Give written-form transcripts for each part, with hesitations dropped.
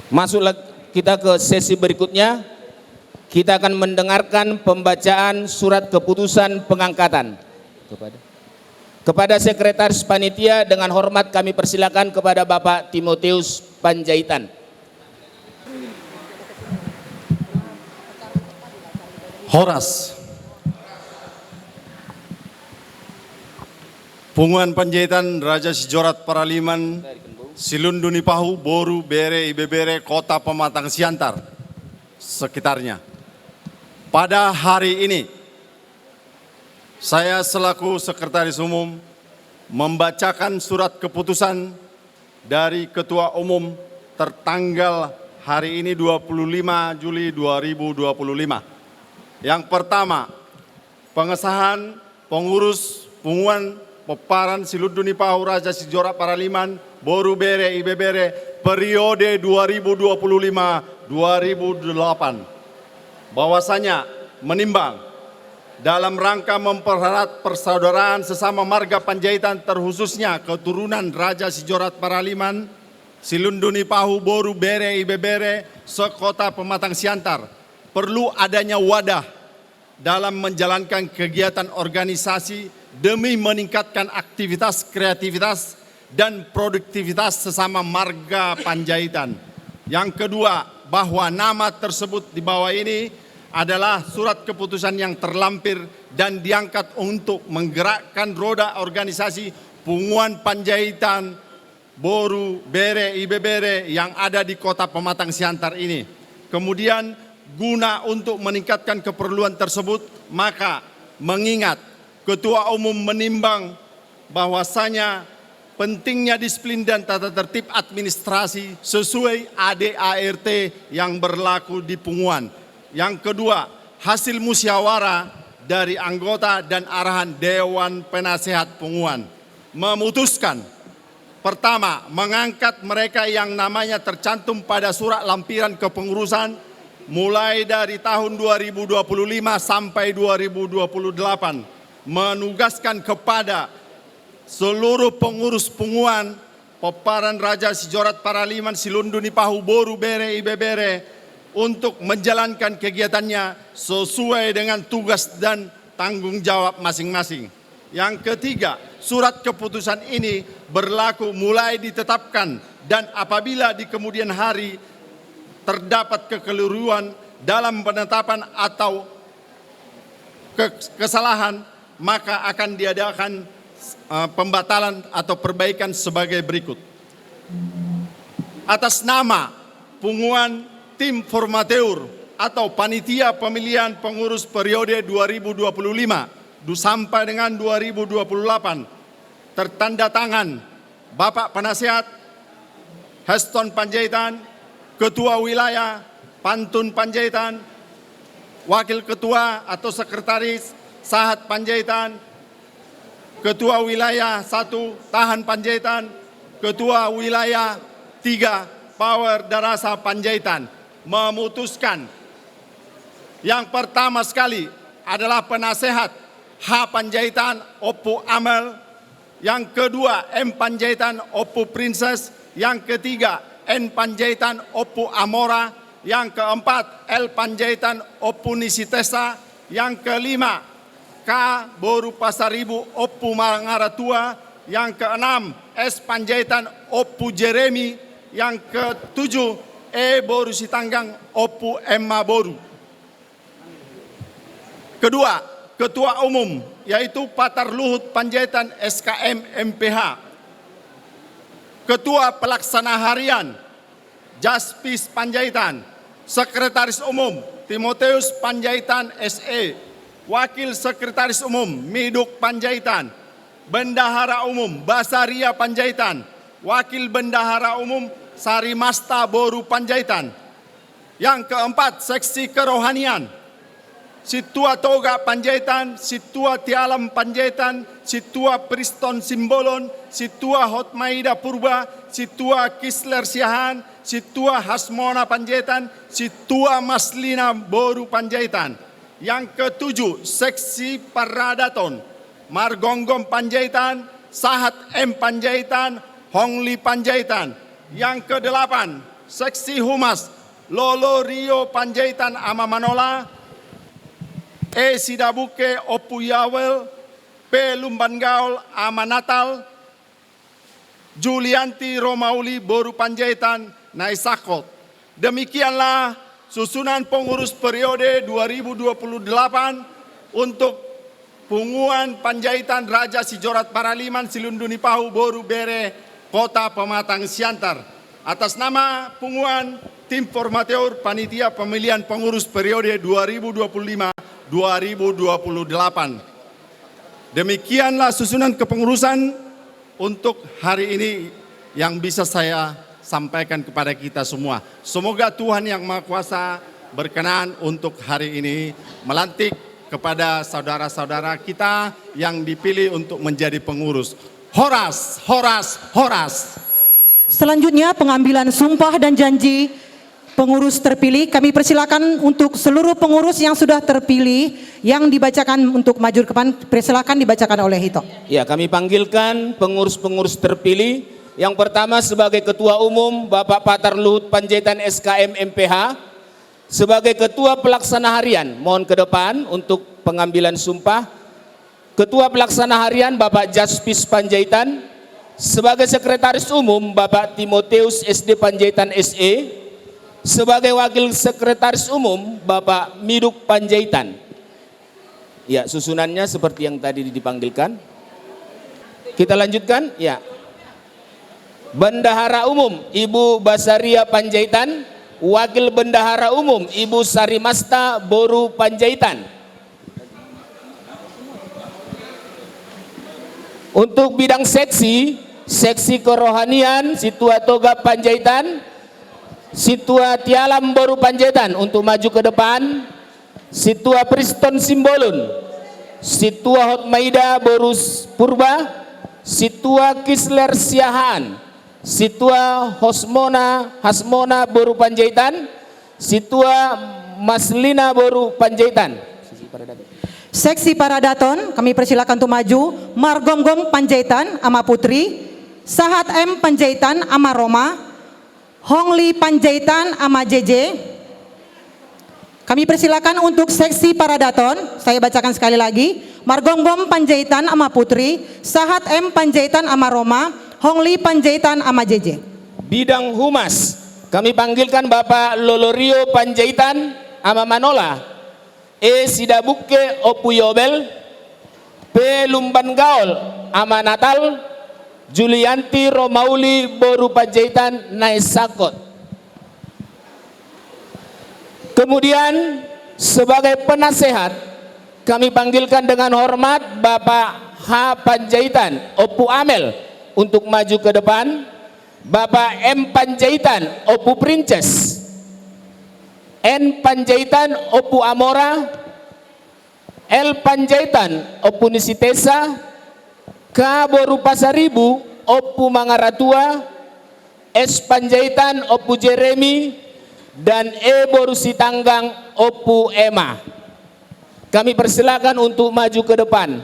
Masuklah kita ke sesi berikutnya. Kita akan mendengarkan pembacaan surat keputusan pengangkatan. Kepada Sekretaris Panitia dengan hormat kami persilakan kepada Bapak Timotius Panjaitan. Horas. Punguan Panjaitan Raja Sijorat Paraliman Silunduni Pahu Boru Bere Ibebere Kota Pematang Siantar sekitarnya. Pada hari ini saya selaku Sekretaris Umum membacakan surat keputusan dari Ketua Umum tertanggal hari ini 25 Juli 2025. Yang pertama, pengesahan pengurus Punguan Peparan Silunduni Pahu Raja Sijorat Paraliman Boru Bere Ibebere periode 2025-2028. Bahwasanya menimbang dalam rangka mempererat persaudaraan sesama marga Panjaitan terkhususnya keturunan Raja Sijorat Paraliman Silunduni Pahu Boru Bere Ibebere sekota Pematang Siantar, perlu adanya wadah dalam menjalankan kegiatan organisasi demi meningkatkan aktivitas, kreativitas, dan produktivitas sesama marga Panjaitan. Yang kedua, bahwa nama tersebut di bawah ini adalah surat keputusan yang terlampir dan diangkat untuk menggerakkan roda organisasi Punguan Panjaitan Boru Bere Ibebere yang ada di kota Pematang Siantar ini. Kemudian guna untuk meningkatkan keperluan tersebut, maka mengingat Ketua Umum menimbang bahwasanya pentingnya disiplin dan tata tertib administrasi sesuai ADART yang berlaku di Punguan. Yang kedua, hasil musyawarah dari anggota dan arahan Dewan Penasehat Punguan memutuskan, pertama, mengangkat mereka yang namanya tercantum pada surat lampiran kepengurusan mulai dari tahun 2025 sampai 2028, menugaskan kepada seluruh pengurus Punguan Peparan Raja Sijorat Paraliman Silunduni Pahu Boru Bere Ibebere untuk menjalankan kegiatannya sesuai dengan tugas dan tanggung jawab masing-masing. Yang ketiga, surat keputusan ini berlaku mulai ditetapkan dan apabila di kemudian hari terdapat kekeliruan dalam penetapan atau kesalahan, maka akan diadakan pembatalan atau perbaikan sebagai berikut. Atas nama Punguan Tim Formateur atau Panitia Pemilihan Pengurus periode 2025 sampai dengan 2028, tertanda tangan Bapak Penasehat Heston Panjaitan, Ketua Wilayah Pantun Panjaitan, Wakil Ketua atau Sekretaris Sahat Panjaitan, Ketua Wilayah 1 Tahan Panjaitan, Ketua Wilayah 3 Power Darasa Panjaitan memutuskan yang pertama sekali adalah Penasehat H Panjaitan Opu Amel, yang kedua M Panjaitan Opu Princess, yang ketiga N Panjaitan Opu Amora, yang keempat L Panjaitan Opu Nisitesa, yang kelima K Boru Pasaribu Opu Mangaratua, yang keenam S Panjaitan Opu Jeremy, yang ketujuh E Boru Sitanggang Opu Emma Boru. Kedua, Ketua Umum yaitu Patar Luhut Panjaitan SKM MPH. Ketua Pelaksana Harian Jaspis Panjaitan. Sekretaris Umum Timotius Panjaitan SE. Wakil Sekretaris Umum Miduk Panjaitan. Bendahara Umum Basaria Panjaitan. Wakil Bendahara Umum Sarimasta Boru Panjaitan. Yang keempat, Seksi Kerohanian Situa Toga Panjaitan, Situa Tialam Panjaitan, Situa Priston Simbolon, Situa Hotmaida Purba, Situa Kisler Siahan, Situa Hasmona Panjaitan, Situa Maslina Boru Panjaitan. Yang ketujuh, Seksi Paradaton Margonggom Panjaitan, Sahat M Panjaitan, Hongli Panjaitan. Yang kedelapan, Seksi Humas Lolo Rio Panjaitan Ama Manola, E Sidabuke Opu Yawel, P Lumban Gaul Ama Natal, Julianti Romauli Boru Panjaitan Naisakot. Demikianlah susunan pengurus periode 2028 untuk Punguan Panjaitan Raja Sijorat Paraliman Silunduni Pahu Boru Bere Kota Pematang Siantar. Atas nama Punguan Tim Formateur Panitia Pemilihan Pengurus periode 2025-2028. Demikianlah susunan kepengurusan untuk hari ini yang bisa saya sampaikan kepada kita semua. Semoga Tuhan Yang Maha Kuasa berkenan untuk hari ini melantik kepada saudara-saudara kita yang dipilih untuk menjadi pengurus. Horas, horas, horas. Selanjutnya pengambilan sumpah dan janji pengurus terpilih. Kami persilakan untuk seluruh pengurus yang sudah terpilih yang dibacakan untuk maju ke depan, persilakan dibacakan oleh Hito. Ya, kami panggilkan pengurus-pengurus terpilih. Yang pertama sebagai Ketua Umum Bapak Patar Luhut Panjaitan SKM MPH. Sebagai Ketua Pelaksana Harian, mohon ke depan untuk pengambilan sumpah. Ketua Pelaksana Harian Bapak Jaspis Panjaitan. Sebagai Sekretaris Umum Bapak Timoteus SD Panjaitan SE. Sebagai Wakil Sekretaris Umum Bapak Miduk Panjaitan. Ya, susunannya seperti yang tadi dipanggilkan. Kita lanjutkan, ya. Bendahara Umum Ibu Basaria Panjaitan. Wakil Bendahara Umum Ibu Sarimasta Boru Panjaitan. Untuk bidang seksi kerohanian Situa Toga Panjaitan, Situa Tialam Boru Panjaitan untuk maju ke depan. Situa Priston Simbolun, Situa Hotmaida Boru Purba, Situa Kisler Siahaan, Situa Hasmona Boru Panjaitan, Situa Maslina Boru Panjaitan. Seksi Paradaton, kami persilakan untuk maju. Margonggong Panjaitan Ama Putri, Sahat M Panjaitan Ama Roma, Hongli Panjaitan Ama JJ. Kami persilakan untuk seksi Paradaton, saya bacakan sekali lagi. Margonggong Panjaitan Ama Putri, Sahat M Panjaitan Ama Roma, Hongli Panjaitan Ama JJ. Bidang Humas, kami panggilkan Bapak Lolorio Panjaitan Ama Manola, E Sidabuke Opu Yobel, P Lumban Gaul Ama Natal, Julianti Romauli Boru Panjaitan Naisakot. Kemudian sebagai penasehat kami panggilkan dengan hormat Bapak H Panjaitan Opu Amel untuk maju ke depan. Bapak M Panjaitan Opu Princess, N Panjaitan Opu Amora, L Panjaitan Opu Nisitesa, K Boru Pasaribu Opu Mangaratua, S Panjaitan Opu Jeremy, dan E Boru Sitanggang Opu Ema. Kami persilakan untuk maju ke depan.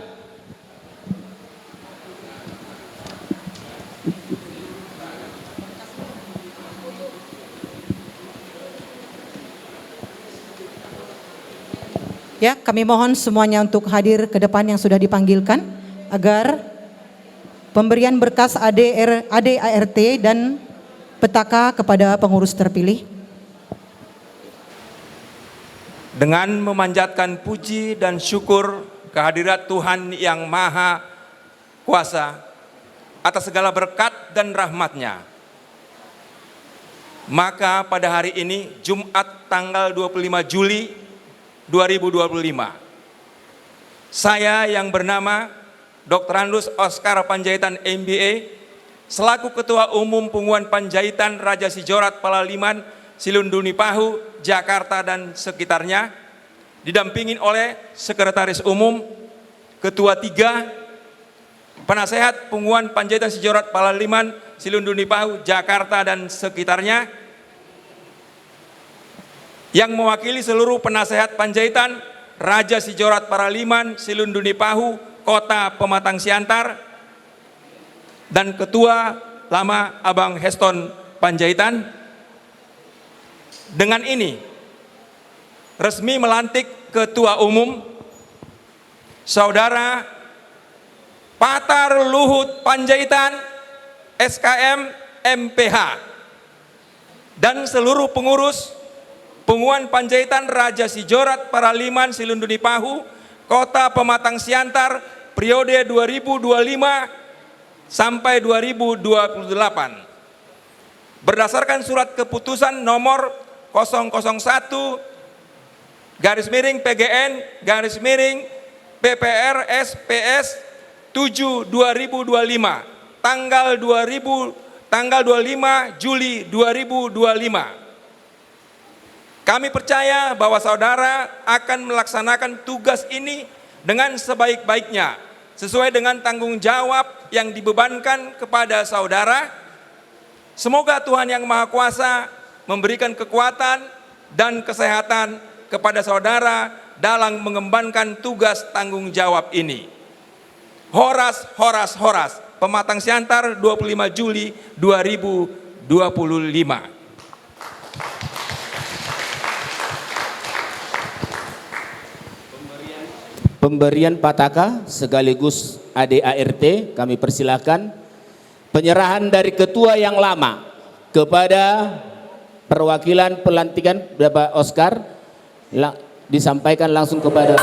Ya, kami mohon semuanya untuk hadir ke depan yang sudah dipanggilkan agar pemberian berkas ADART dan petaka kepada pengurus terpilih. Dengan memanjatkan puji dan syukur kehadirat Tuhan Yang Maha Kuasa atas segala berkat dan rahmat-Nya, maka pada hari ini Jumat tanggal 25 Juli 2025, saya yang bernama Dr. Andus Oscar Panjaitan MBA selaku Ketua Umum Punguan Panjaitan Raja Sijorat Palaliman Silunduni Pahu Jakarta dan sekitarnya, didampingin oleh Sekretaris Umum, Ketua 3, Penasehat Punguan Panjaitan Sijorat Palaliman Silunduni Pahu Jakarta dan sekitarnya, yang mewakili seluruh penasehat Panjaitan Raja Sijorat Paraliman Silunduni Pahu Kota Pematang Siantar, dan Ketua Lama Abang Heston Panjaitan, Dengan ini, resmi melantik Ketua Umum Saudara Patar Luhut Panjaitan, SKM, MPH, dan seluruh pengurus Punguan Panjaitan Raja Sijorat Paraliman Silunduni Pahu, Kota Pematang Siantar, periode 2025 sampai 2028. Berdasarkan surat keputusan nomor 001-PGN-PPR-SPS 7/2025 tanggal 25 Juli 2025. Kami percaya bahwa saudara akan melaksanakan tugas ini dengan sebaik-baiknya, sesuai dengan tanggung jawab yang dibebankan kepada saudara. Semoga Tuhan Yang Maha Kuasa memberikan kekuatan dan kesehatan kepada saudara dalam mengembankan tugas tanggung jawab ini. Horas, horas, horas. Pematang Siantar, 25 Juli 2025. Pemberian pataka sekaligus ADART kami persilahkan. Penyerahan dari ketua yang lama kepada perwakilan pelantikan Bapak Oscar disampaikan langsung kepada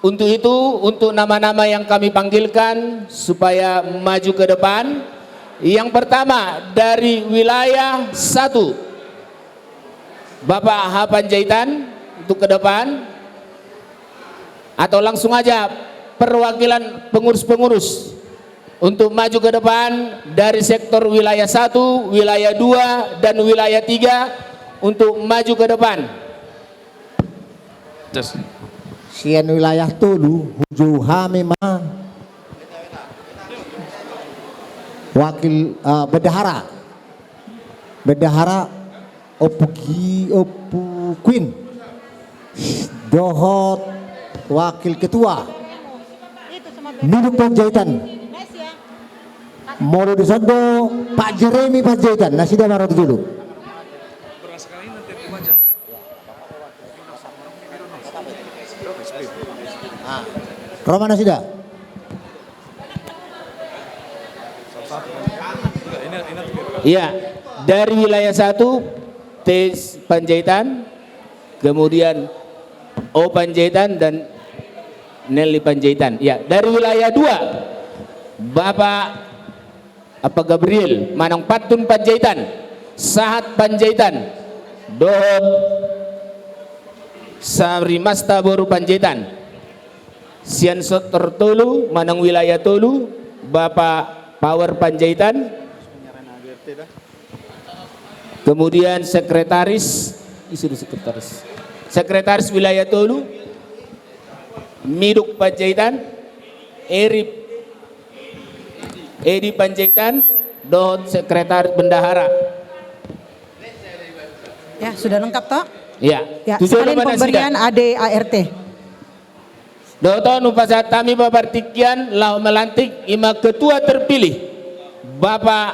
untuk itu, untuk nama-nama yang kami panggilkan supaya maju ke depan. Yang pertama dari wilayah 1, Bapak H. Panjaitan untuk ke depan. Atau langsung aja perwakilan pengurus-pengurus untuk maju ke depan dari sektor wilayah 1, wilayah 2, dan wilayah 3 untuk maju ke depan. Sian wilayah Tolu, Huju Hamima, wakil bendahara Opu Queen, Dohot, wakil ketua, Niduk Panjaitan, Moro Disondo, Pak Jeremy Panjaitan, Nasida Marot dulu. Romana sudah. Iya, dari wilayah 1 T. Panjaitan, kemudian O. Panjaitan dan Nelly Panjaitan. Ya, dari wilayah 2 Bapak Gabriel Manang Patun Panjaitan, Sahat Panjaitan, Dohot Sarimasta Boru Panjaitan, Sian Sotor Tolu, Manang wilayah Tolu, Bapak Power Panjaitan, kemudian sekretaris wilayah Tolu, Miduk Panjaitan, Edi Panjaitan, Dohot sekretaris bendahara. Ya, sudah lengkap toh? Ya, Ya, sekalian pemberian ADART. Doton upasat kami babartikian lau melantik ima ketua terpilih Bapak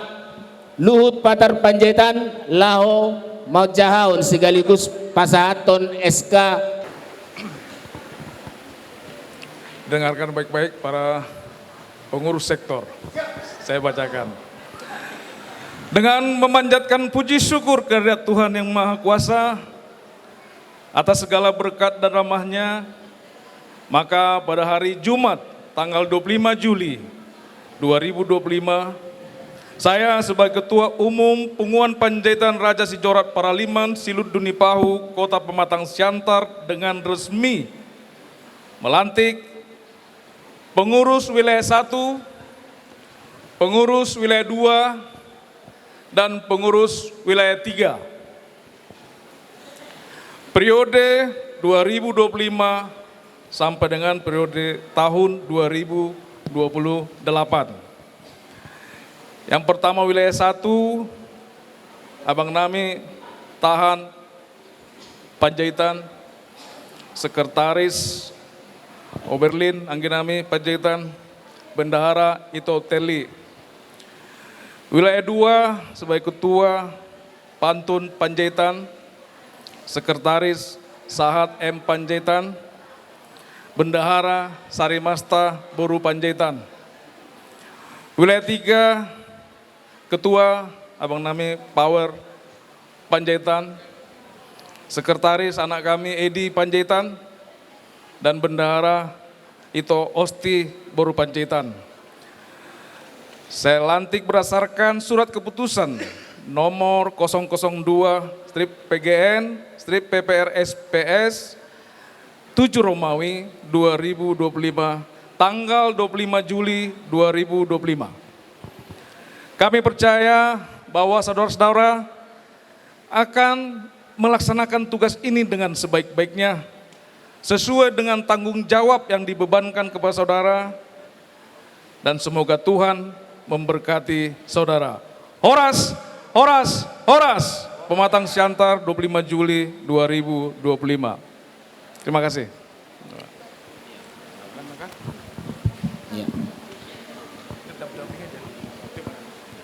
Luhut Patar Panjaitan lau mau jahaun sekaligus pasahaton SK. Dengarkan baik-baik para pengurus sektor. Saya bacakan. Dengan memanjatkan puji syukur kehadirat Tuhan yang Maha Kuasa atas segala berkat dan rahmat-Nya, maka pada hari Jumat tanggal 25 Juli 2025, saya sebagai Ketua Umum Punguan Panjaitan Raja Sijorat Paraliman Silud Dunipahu Kota Pematang Siantar dengan resmi melantik pengurus wilayah 1, pengurus wilayah 2, dan pengurus wilayah 3. Periode 2025 sampai dengan periode tahun 2028. Yang pertama wilayah 1, Abang Nami Tahan Panjaitan, Sekretaris Oberlin Angginami Panjaitan, Bendahara Ito Teli. Wilayah 2 sebagai Ketua Pantun Panjaitan, Sekretaris Sahat M. Panjaitan, Bendahara Sarimasta Boru Panjaitan. Wilayah 3, Ketua Abang Nami Power Panjaitan, Sekretaris anak kami Edi Panjaitan, dan Bendahara Ito Osti Boru Panjaitan. Saya lantik berdasarkan surat keputusan nomor 002/PGN/PPRSPS 7 Romawi 2025 tanggal 25 Juli 2025. Kami percaya bahwa saudara-saudara akan melaksanakan tugas ini dengan sebaik-baiknya sesuai dengan tanggung jawab yang dibebankan kepada saudara, dan semoga Tuhan memberkati saudara. Horas, horas, horas. Pematang Siantar 25 Juli 2025. Terima kasih. Ya.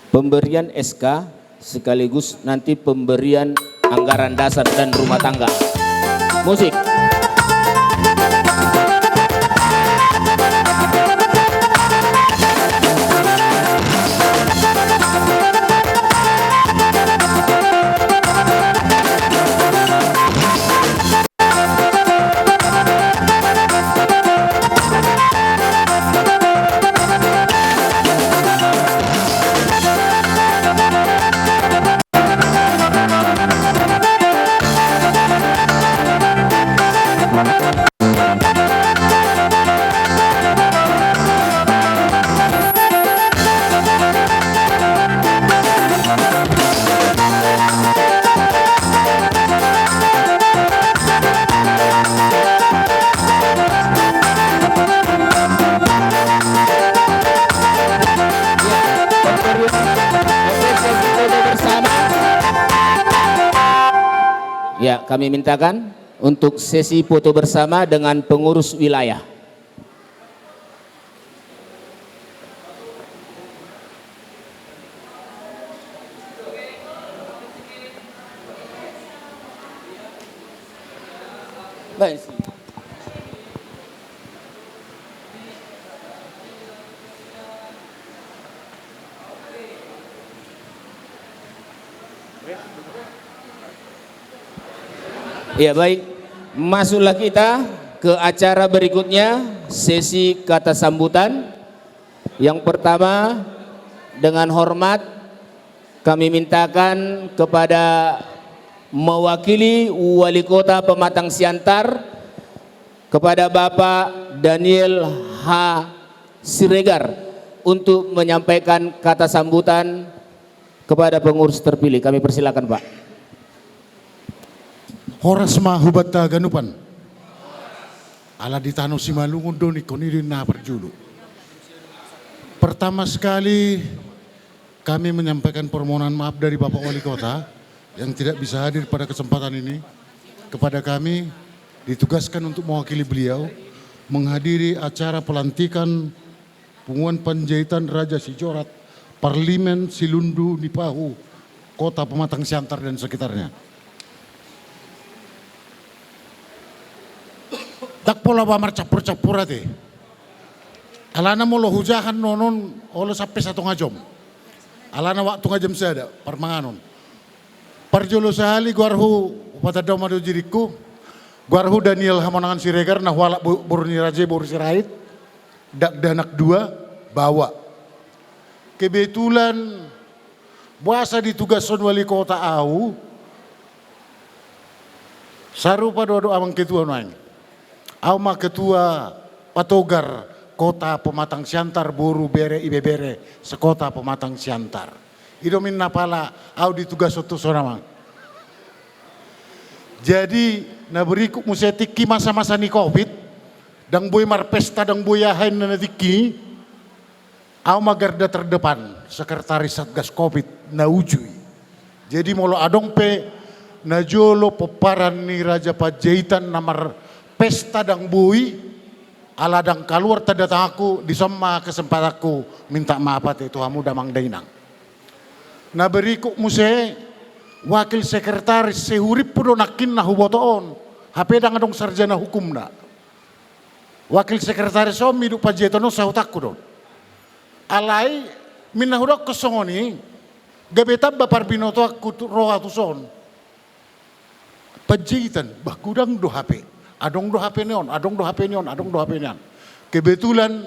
Pemberian SK sekaligus nanti pemberian anggaran dasar dan rumah tangga. Musik. kami mintakan untuk sesi foto bersama dengan pengurus wilayah. Baik. Ya baik, masuklah kita ke acara berikutnya, sesi kata sambutan. Yang pertama, dengan hormat kami mintakan kepada mewakili Wali Kota Pematang Siantar, kepada Bapak Daniel H. Siregar untuk menyampaikan kata sambutan kepada pengurus terpilih. Kami persilakan, Pak. Horas mahubata ganupan ala ditano si malungun doni konirin na perjulu. Pertama sekali kami menyampaikan permohonan maaf dari Bapak Wali Kota yang tidak bisa hadir pada kesempatan ini. Kepada kami ditugaskan untuk mewakili beliau menghadiri acara pelantikan Pengumuman Panjaitan Raja Sijorat Parlimen Silundu Nipahu Kota Pematang Siantar dan sekitarnya. Tak pola bamar capur-capur ate. Alana mo lo hujahan nonon olo sampai 1 ngajom. Alana waktu ngajom sada permanganon. Parjolo sehali guarhu pada domado jiriku. Guarhu Daniel Hamonangan Siregar nah walak burni raja bur sirait. Dak danak 2 bawa. Kebetulan buasa ditugason wali kota au. Sarupa dodo amang ketua noang. Auma ketua patogar kota Pematang Siantar boru bere ibe bere sekota Pematang Siantar. Idomin napala au ditugas otu sonamang. Jadi na berikut musetiki masa-masa ni Covid dang boy marpesta dang boy ahain na natiki au magarda terdepan sekretaris Satgas Covid na ujui. Jadi molo adong pe na jolo peparan ni Raja Panjaitan namar pesta dang bui ala dang kaluar datang aku di semua kesempatan aku minta maaf itu hamu damang dainang. Na berikut muse wakil sekretaris sehurip pudo nakin na hubotoon HP dang adong sarjana hukum na. Wakil sekretaris om hidup Panjaitan no sahutakku don. Alai minna hudok kesongoni gabetab bapar binoto aku roha tuson. Panjaitan bakudang do HP. Adong do HP neon, adong do HP neon, adong do HP neon. Kebetulan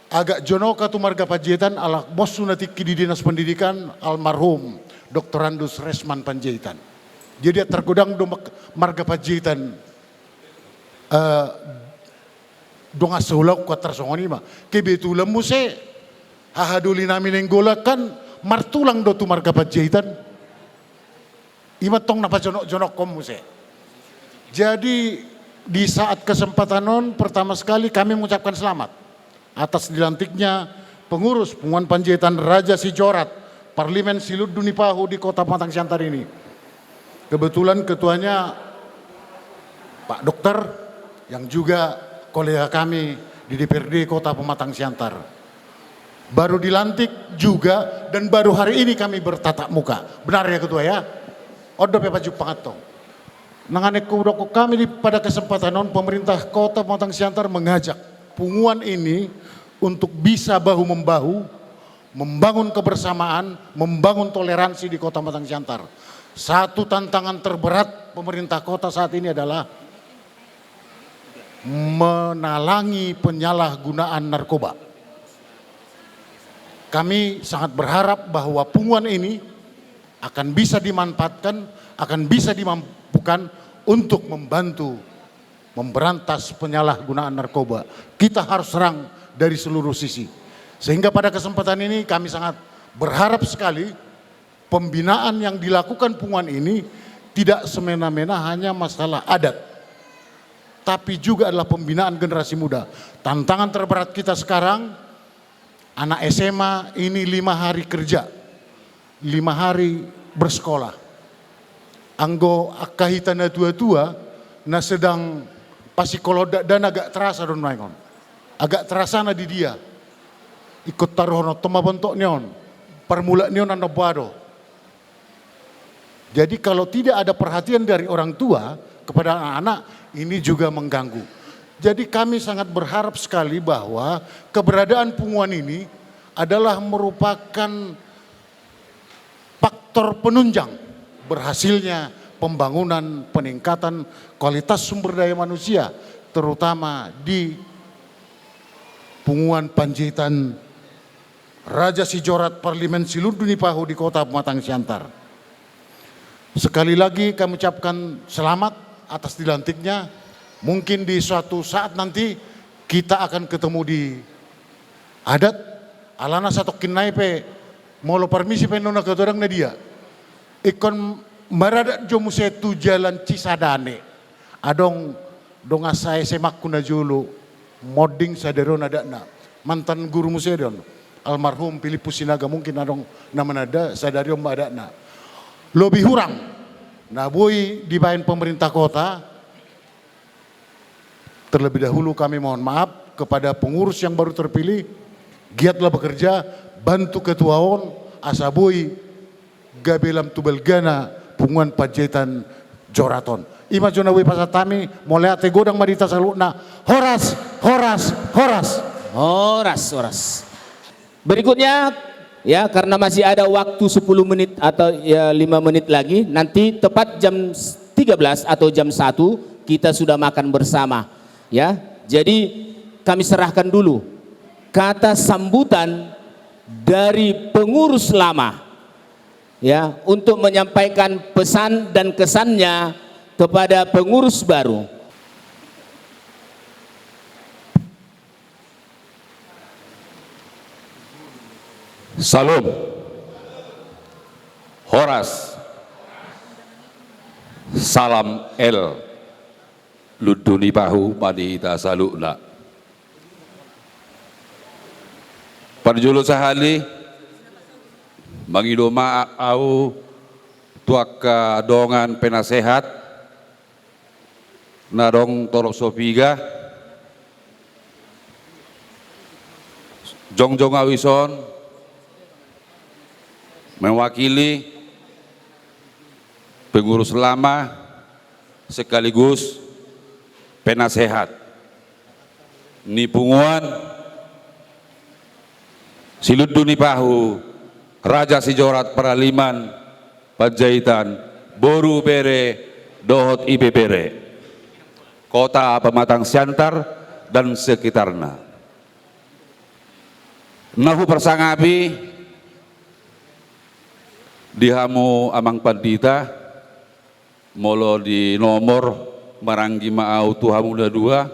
agak jonoka tu marga Panjaitan ala bos sunatiki di dinas pendidikan almarhum Dr. Andus Resman Panjaitan. Jadi tergodang do marga Panjaitan dong asaulau kuat tersongoni mah. Kebetulan muse hahaduli namin yang golakan martulang do tu marga Panjaitan. Imatong napa jonok-jonok kom muse. Jadi di saat kesempatan non pertama sekali kami mengucapkan selamat atas dilantiknya pengurus Pengumuman Panjaitan Raja Sijorat Parlimen Silundu Nipahu di Kota Pematang Siantar ini. Kebetulan ketuanya Pak Dokter yang juga kolega kami di DPRD Kota Pematang Siantar. Baru dilantik juga dan baru hari ini kami bertatap muka. Benar ya Ketua ya? Odo Pak Juk Pangatong. Nanganek kudoko kami pada kesempatan non pemerintah Kota Pematang Siantar mengajak pengumuman ini untuk bisa bahu-membahu membangun kebersamaan, membangun toleransi di Kota Pematang Siantar. Satu tantangan terberat pemerintah kota saat ini adalah menalangi penyalahgunaan narkoba. Kami sangat berharap bahwa pengumuman ini akan bisa dimanfaatkan, akan bisa dimampukan untuk membantu memberantas penyalahgunaan narkoba. Kita harus serang dari seluruh sisi. Sehingga pada kesempatan ini kami sangat berharap sekali pembinaan yang dilakukan pengumuman ini tidak semena-mena hanya masalah adat, tapi juga adalah pembinaan generasi muda. Tantangan terberat kita sekarang, anak SMA ini 5 hari kerja, 5 hari bersekolah. anggo akahitana tua-tua na sedang pasikoloda dan agak terasa don maingon. Agak terasa na di dia. Ikut taruhono toma bentok neon. Permula neon anda bado. Jadi kalau tidak ada perhatian dari orang tua kepada anak-anak, ini juga mengganggu. Jadi kami sangat berharap sekali bahwa keberadaan Punguan ini adalah merupakan faktor penunjang berhasilnya pembangunan peningkatan kualitas sumber daya manusia, terutama di Punguan Panjaitan Raja Sijorat Parlimen Silundunipahu di Kota Pematang Siantar. Sekali lagi kami ucapkan selamat atas dilantiknya. Mungkin di suatu saat nanti kita akan ketemu di adat alana satu kinai pe molo permisi penona ketorang na dia. Ikon maradat jo musetu jalan Cisadane. Adong dong asai semak kuna julu modding saderon adakna. Mantan guru museum almarhum Filipus Sinaga mungkin adong nama nada sadario adakna. Lebih hurang. Nah boy dibain pemerintah kota. Terlebih dahulu kami mohon maaf kepada pengurus yang baru terpilih, giatlah bekerja, bantu ketua ON, asabui, gabelam tubelgana, Punguan Panjaitan Joraton. Ima jonawi pasatami, mulai ate godang marita saluna, horas, horas, horas. Horas, horas. Berikutnya, ya karena masih ada waktu 10 menit atau ya 5 menit lagi, nanti tepat jam 13 atau jam 1 kita sudah makan bersama. Ya, jadi kami serahkan dulu kata sambutan dari pengurus lama, ya, untuk menyampaikan pesan dan kesannya kepada pengurus baru. Salam. Horas. Salam El. Ludunipahu Panihita Salukna. Parjulu sahali mangidoma au tuaka dongan penasehat narong torok sopiga jongjong awison mewakili pengurus lama sekaligus penasehat ni Punguan Silundunipahu Raja Sijorat Paraliman Panjaitan Boru Bere Dohot Ibe Bere Kota Pematang Siantar dan sekitarnya. Nahu persangapi dihamu amang pandita molo di nomor maranggi maau tuhamu dua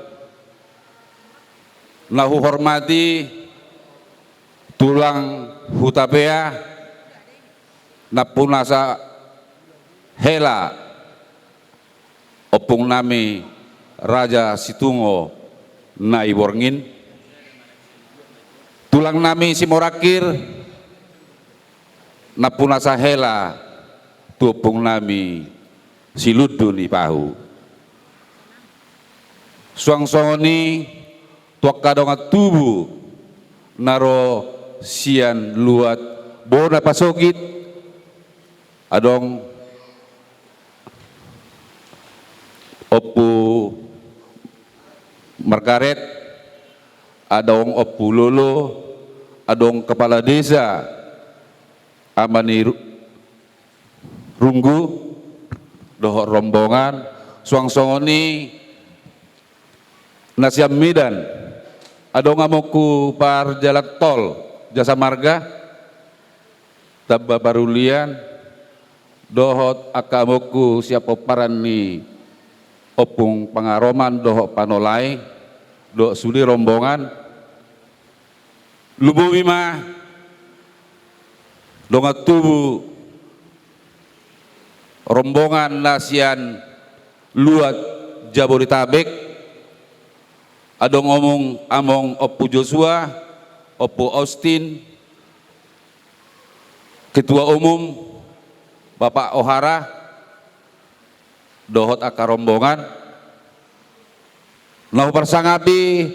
nahu hormati tulang hutapea napunasa hela opung nami Raja Situngo na iborngin tulang nami Simorakir napunasa hela tupung nami Silundunipahu suang-songoni tuak kadongat tubuh naro sian luat bona pasogit adong opu Margaret adong opu Lolo adong kepala desa amani runggu dohok rombongan suang-songoni Nasiam Midan adong amoku par jalan tol jasa marga tabba barulian dohot akamoku siapa parani opung pangaroman dohot panolai do suli rombongan lubu wima dongat tubu rombongan nasian luat Jabodetabek adong among Oppu Joshua, Oppu Austin, Ketua Umum Bapak Ohara, dohot aka rombongan nahu parsangapi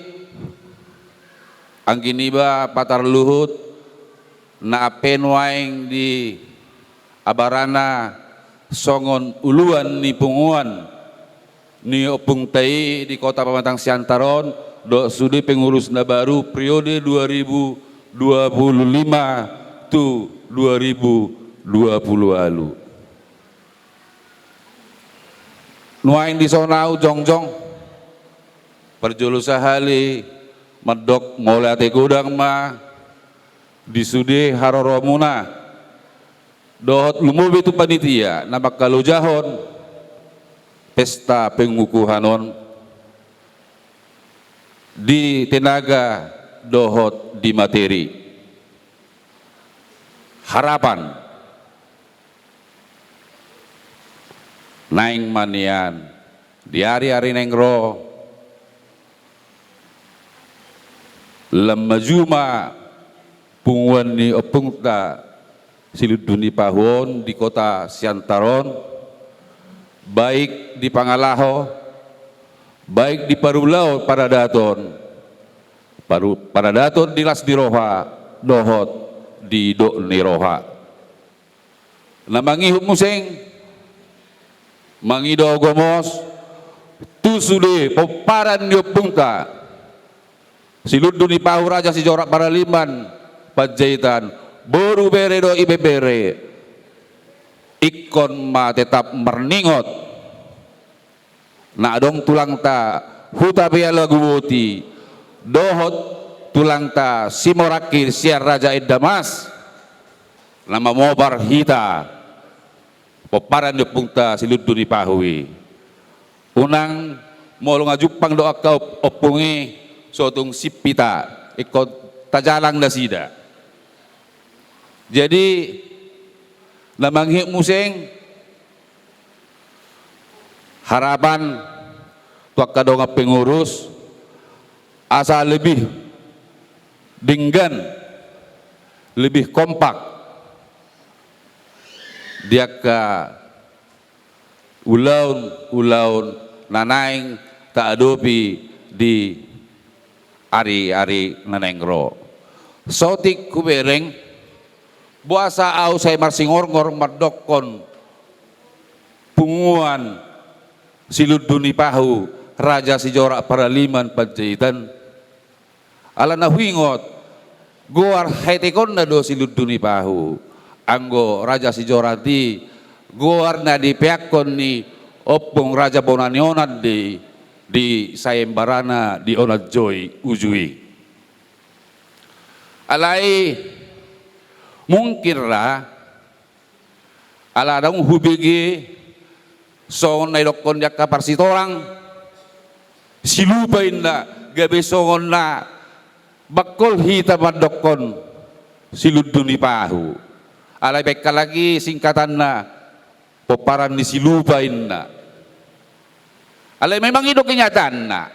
angginiba patar luhut na apen waeng di abarana songon uluan ni punguan ni opung tai di kota Pamatang Siantaron do sudi pengurus na baru periode 2025 tu 2020 lalu. Nuaing di sonau jongjong perjulu sahali medok mulai ate gudang ma disude haroromuna dohot lumubi tu panitia nabak kalau jahon pesta pengukuhanon di tenaga dohot di materi harapan naing manian di hari-hari nengro lemajuma punguan ni opungta siluduni pahon di kota Siantaron baik di Pangalaho baik di Parulao Paradaton Paradaton di Las Diroha dohot di Dok Niroha namangi museng mangido gomos tu sude poparan nyopungta siluduni pahu raja si jorak paraliman Panjaitan boru bere do ibe bere ikon ma tetap merningot na dong tulang ta huta bea lagu wuti dohot tulang ta simorakir siar raja edamas nama mobar hita peparan di pungta siluduni pahui unang molo ngajupang doa kau opungi sotung sipita ikut tajalang dasida jadi lamanghi museng harapan tuak kadonga pengurus asa lebih dinggan lebih kompak dia ke ulaun nanaing tak adopi di ari-ari nanengro sotik kubereng buasa au saya marsingor-ngor mardokon punguan siluduni pahu raja si jorak paraliman Panjaitan ala nahuingot goar haitekon na do siluduni pahu anggo raja si jorati goar na di peakon ni opong raja bonanionan di sayembarana di onat joy ujui alai mungkinlah ala dong hubigi songon na ilokon yak kapar sitorang silupain na gabi songon na bakol hita madokon siluduni pahu alay beka lagi singkatan na peparan ni silupain na alay memang itu kenyataan na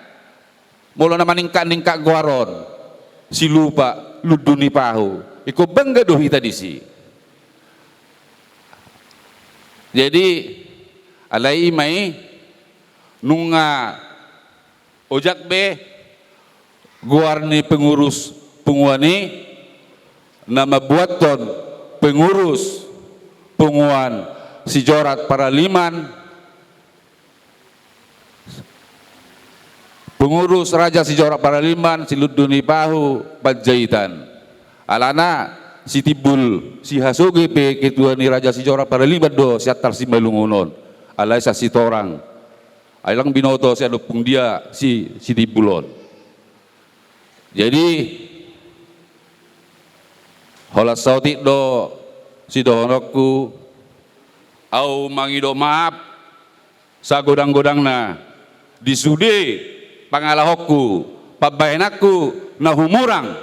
mula na maningka-ningka guaron silupa luduni pahu iko bangga doh hita disi jadi alay imay nunga ojak be guar ni pengurus penguani nama buaton pengurus penguan si jorat paraliman pengurus raja si jorat paraliman siluduni pahu Panjaitan alana si tibul si hasoge pe ketua ni raja si jorat paraliman do siatar si malungunon alay sa si torang ailang binoto si adopung dia si tibulon jadi hola sautik do si dohonokku au mangido maaf sa godang-godang na disude pangalahokku pabaenaku na humurang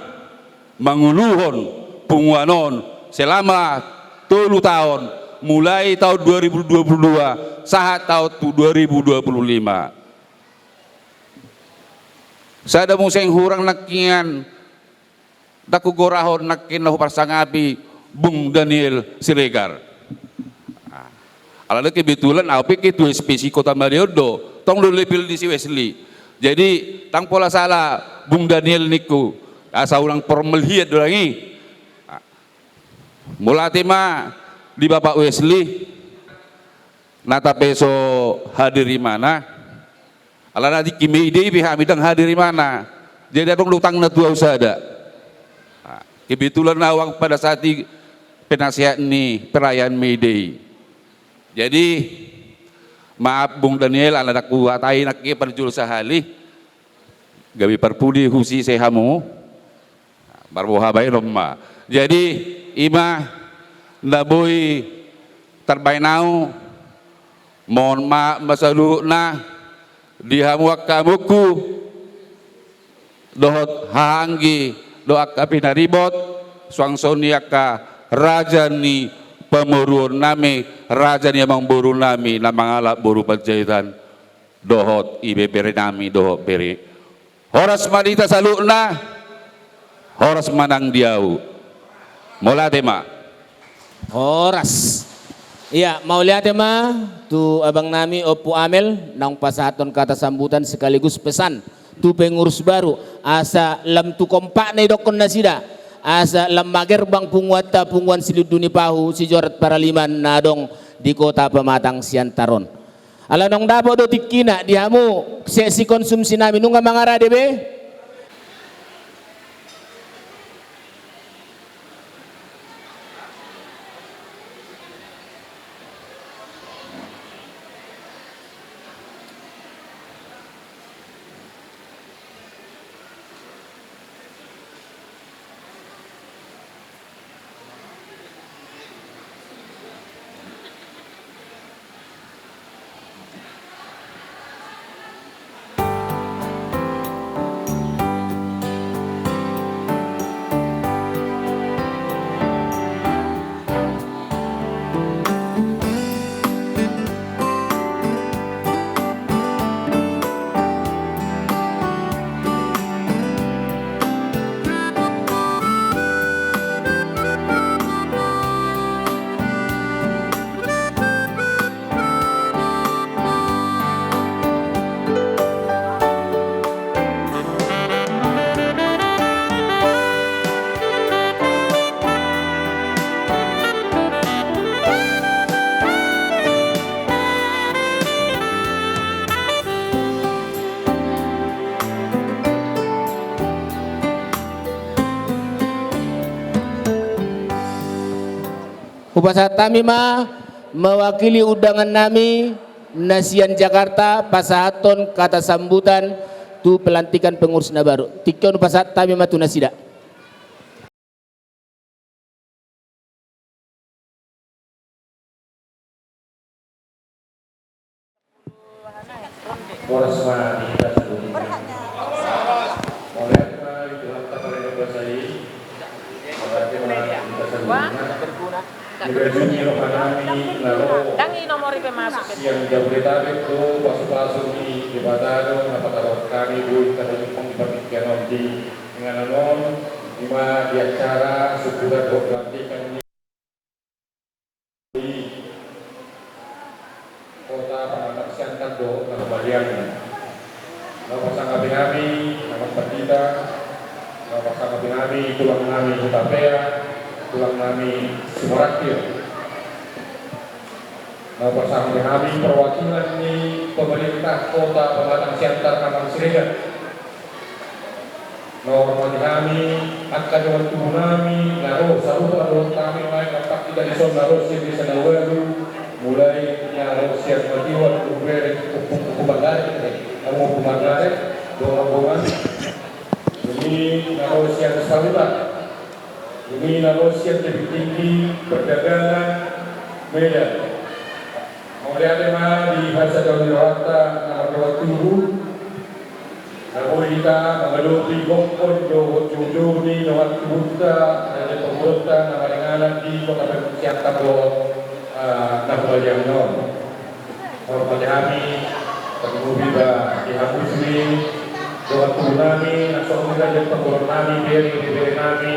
manguluhon punguanon selama 3 tahun mulai tahun 2022 saat tahun 2025 sada museng hurang nakian daku gorahon nakin lahu parsangapi Bung Daniel Siregar Alana kebetulan apa itu spesi Kota Mariodo, tong dulu pilih di si Wesley. Jadi tang pola salah Bung Daniel niku asa ulang permelihat lagi. Mula tema di Bapak Wesley nata peso hadir di mana? Alana di kimi ide pihak bidang hadir di mana? Jadi abang lutang na tua usada. Kebetulan awang pada saat di penasihat ini perayaan May Day. Jadi maaf Bung Daniel anak kuatai nak ke perjul sahali gawi perpudi husi sehamu barboha bay romma. Jadi ima nabui terbainau mohon maaf masaluna dihamuak kamuku dohot hanggi doak kapinaribot swangsoniaka raja ni pemurun nami raja ni amang buru nami namang alap buru Panjaitan dohot ibebere nami dohot beri horas madita saluna horas manang diau mola tema Horas. Iya, mau lihat ya ma, tu abang nami Opu Amel, nang pasaton kata sambutan sekaligus pesan, tu pengurus baru, asa lam tu kompak nih dokon nasida, asa lam mager bang punguata punguan siluduni pahu si Jorat Paraliman nadong di kota Pematang Siantaron. Ala nong dapo do tikina dihamu sesi konsumsi nami nunga mangara debe. Upasat kami mewakili undangan nami Nasian Jakarta pasaton kata sambutan tu pelantikan pengurus baru. Tikon upasat kami tu nasida. Dangi nomor IP masuk yang Jabodetabek itu pasu-pasu di Batado apakah kami bu tadi pembagian nanti dengan non lima di acara sebulan pelantikan di kota Pematang Siantar do nama Baliangnya nama pasang kami nama Petita nama pasang kami tulang kami Utapea tulang kami Sumarakir. Nah, bersama kami perwakilan di pemerintah kota Pematang Siantar Kamang Serikat. Hormati kami akan dewan tubuh kami, naro sarupa dewan kami lain dapat tidak dison naro sih di sana mulai naro siap matiwan kubere kupu bandar, kamu kupu bandar, doang ini naro siap sarupa, ini naro siap lebih tinggi perdagangan Medan. Kemudian tema di bahasa Jawa nomor 27 Namun kita mengelupi gokon jojo di nomor buta dari pembuta nama dengan di kota Siantar nama yang non. Hormat kami terlebih di Habusli doa kami langsung kita jadi pembuat kami beri kami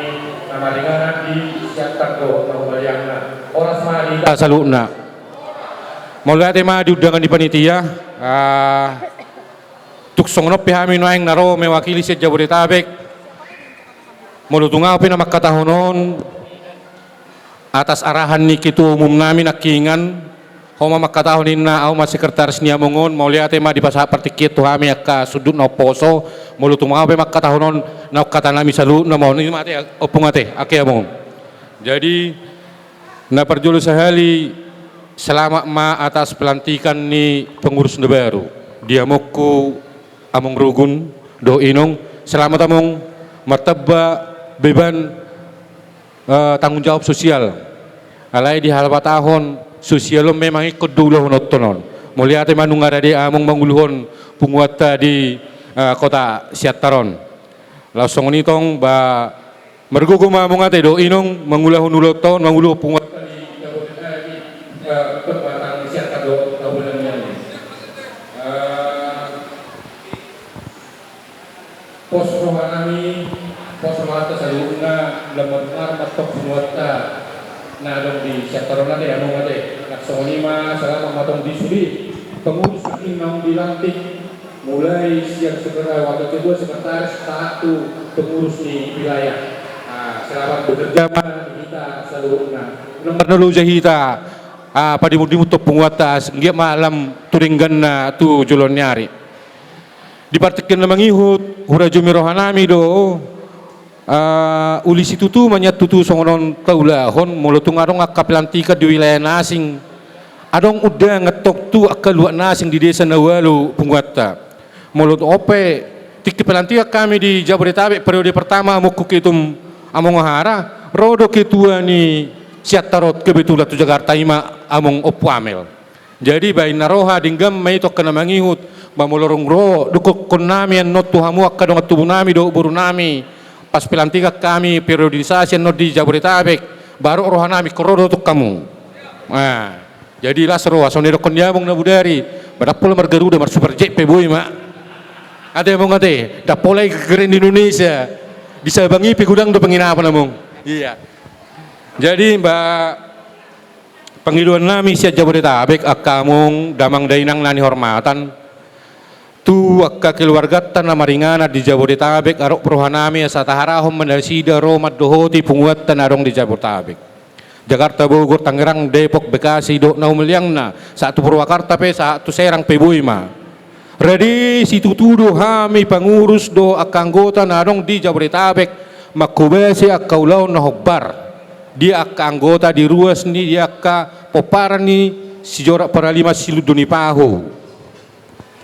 nama dengan di Siantar nama yang orang semadi saluna. Mulai tema diundangan di panitia, tuksong no pihami noeng naro mewakili si Jabodetabek, mulutungau pina makatahonon atas arahan ni Ketua Umum nami nakingan, homa makatahonin na au sekretaris niya mongon, mulai tema di pasah partikit tu hami akka sudut no poso, mulutungau pe makatahonon na kata nami salu na mau ni mate opung ate ake among. Jadi na perjulu sehali selamat ma atas pelantikan ni pengurus baru. Dia moku among rugun do inong selamat among martaba beban tanggung jawab sosial. Alai di hal tahun sosial memang ikut dulu notonon. Mulia te manung ada di among manguluhon punguata di kota Siataron. Langsung nitong ba mergugu mamong ate do inong mangulahun uloton manguluh punguata di perbatang Siataron kabupaten ini. Pos rohanami pos rohata saluna lemar matok punguata na dong di sektor nate among ate laksong lima selama matong disudi pengurus makin mau dilantik mulai siang segera waktu kedua sekretaris satu pengurus di wilayah. Selamat bekerja kita seluruhnya nomor dulu jahita pada mudimu to penguatas nggak malam turinggan na tu julon nyari dipartikan na mangihut hura jumi rohanami do ulis itu tu manyat tutu songonon taulahon mulutung arong akapelantika di wilayah nasing adong udah ngetok tu akaluak nasing di desa Nawalu Punguata mulut ope tiki pelantika kami di Jabodetabek periode pertama muku kitum among hara rodo ketua ni Siatarot kebetulan tu Jakarta ima among opuamel jadi bayi naroha dinggam may tok kana mangihut mamulorong ro dukok konami an not tuhamu akadong atubu nami do buru nami pas pelantika kami periodisasi no di Jabodetabek baru rohanami korodo untuk kamu. Nah, jadilah seru asonero kondiamong na budari badapol margaruda mar super jet pe boy ma. Ate mong ate dapolay keren di Indonesia bisa bangi pi gudang do penginapan among. Iya. Jadi Mbak pengiluan nami sia Jabodetabek akamong damang dainang nani hormatan tu akka keluarga tanah maringana di Jabodetabek arok peruhanami asa taharahom mendarsida romat dohoti punguat tanarong di Jabodetabek Jakarta Bogor Tangerang Depok Bekasi do naumeliangna satu Purwakarta pe satu Serang pe Boima radi situ tudo hami pengurus do akka anggota narong di Jabodetabek makubese akka ulau na hobbar dia akka anggota di ruas ni dia akka poparan ni si Jorat Paralima Siluduni Pahu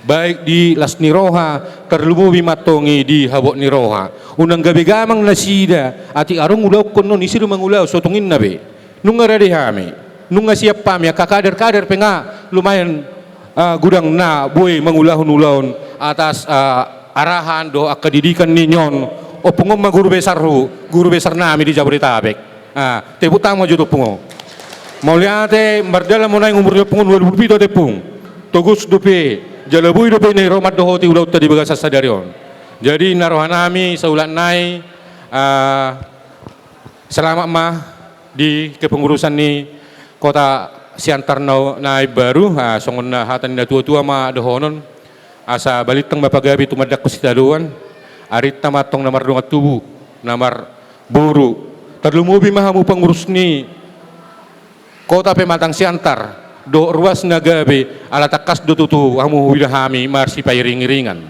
baik di Las Niroha terlumubi matongi di Habok Niroha unang gabi gamang nasida ati arong ulaw kono nisiru mangulaw sotungin nabe nung ngarade hami nung siap pami kakader-kader penga lumayan gudang na boy mangulahun-ulahun atas arahan do akadidikan ninyon o pungom guru besar nami di Jabodetabek teputang maju do pungo mauliate mardala monay umur pungon 2007 tepung togus dope Jalabuy do ni romat do hoti ulau tadi bagasa sadarion. Jadi narohanami saulat nai selamat mah di kepengurusan ni kota Siantar nai baru songon na hatan na tua-tua ma dohonon asa balitang mapagabi tumadak kusitaluan arit tamatong namar dungat tubu namar buru terlumubi mahamu pengurus ni kota pematang Siantar do ruas nagabe ala takas do tutu hamu widahami marsi pairing-iringan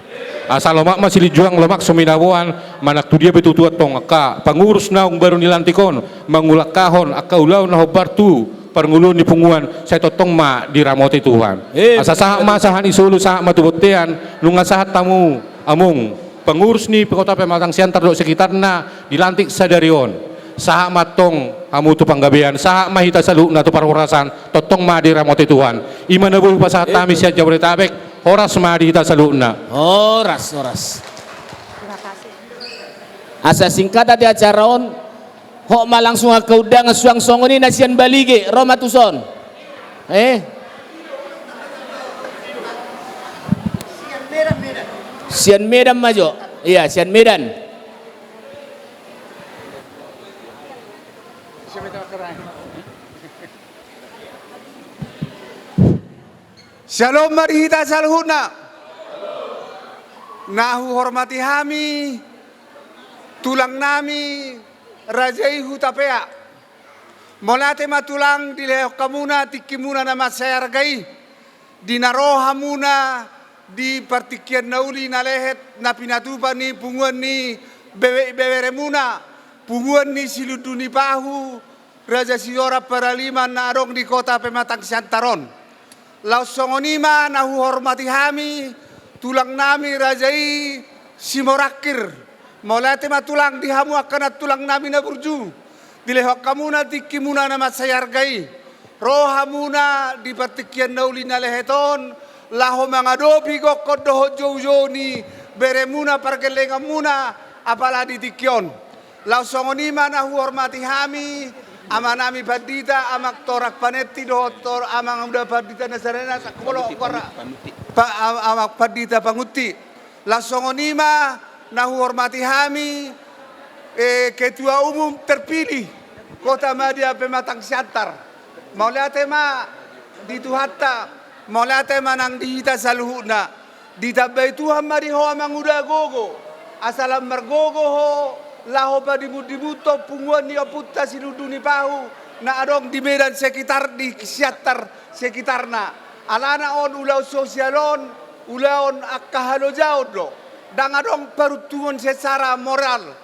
asal lomak masih dijuang lomak suminawan manak tu dia betutu tong ka pengurus naung baru nilantikon mangulak kahon akka ulau na hobar tu pengulun ni punguan saya totong ma diramoti Tuhan asa saha ma sahan isulu saha matubotean nunga sahat tamu amung pengurus ni kota pematang Siantar do sekitarna dilantik sadarion saha matong hamu tu panggabean saha mahita salu na tu parurasan totong ma diramoti Tuhan imana buh pasahat tami sia Jabodetabek horas ma dihita salu na horas terima kasih asa singkat di acara on hok malang sunga keudang suang songoni nasian balige romatuson Sian Medan majo iya Sian Medan Shalom marihita salhuna. Nahu hormati hami, tulang nami, rajai hutapea. Molate matulang dilehok kamuna, tikimuna nama sayargai. Dinaroha muna, di partikian nauli na lehet, na pinatupa ni punguan ni bebere muna. Punguan ni siluduni pahu, Raja Sijora Paraliman na arong di kota Pematang Siantaron. Lausongonima nahu hormati hami, tulang nami rajai simorakir. Molate matulang dihamu akan tulang nami na burju. Dilehok kamuna tikimuna nama sayargai. Roha muna di patikian nauli na leheton. Laho mangadopi gokod doho jojo ni beremuna pargelenga muna apala di tikion. Lausongonima nahu hormati hami. Amanami padita amak torak panetti dotor amang udah padita nasarena sakolo kora amak padita panguti lasongonima nahu hormati hami ketua umum terpilih Kota Madia Pematang Siantar maulate ma dituhatta maulate manang dihita saluhuna ditabai Tuhan mariho amang udah gogo asalam margogo ho laho pa dibuto punguan ni aputta siluduni pahu na adong di Medan sekitar di Siantar sekitarna alana on ulau sosialon ulaon akahalo jaudo dang adong parutungon secara moral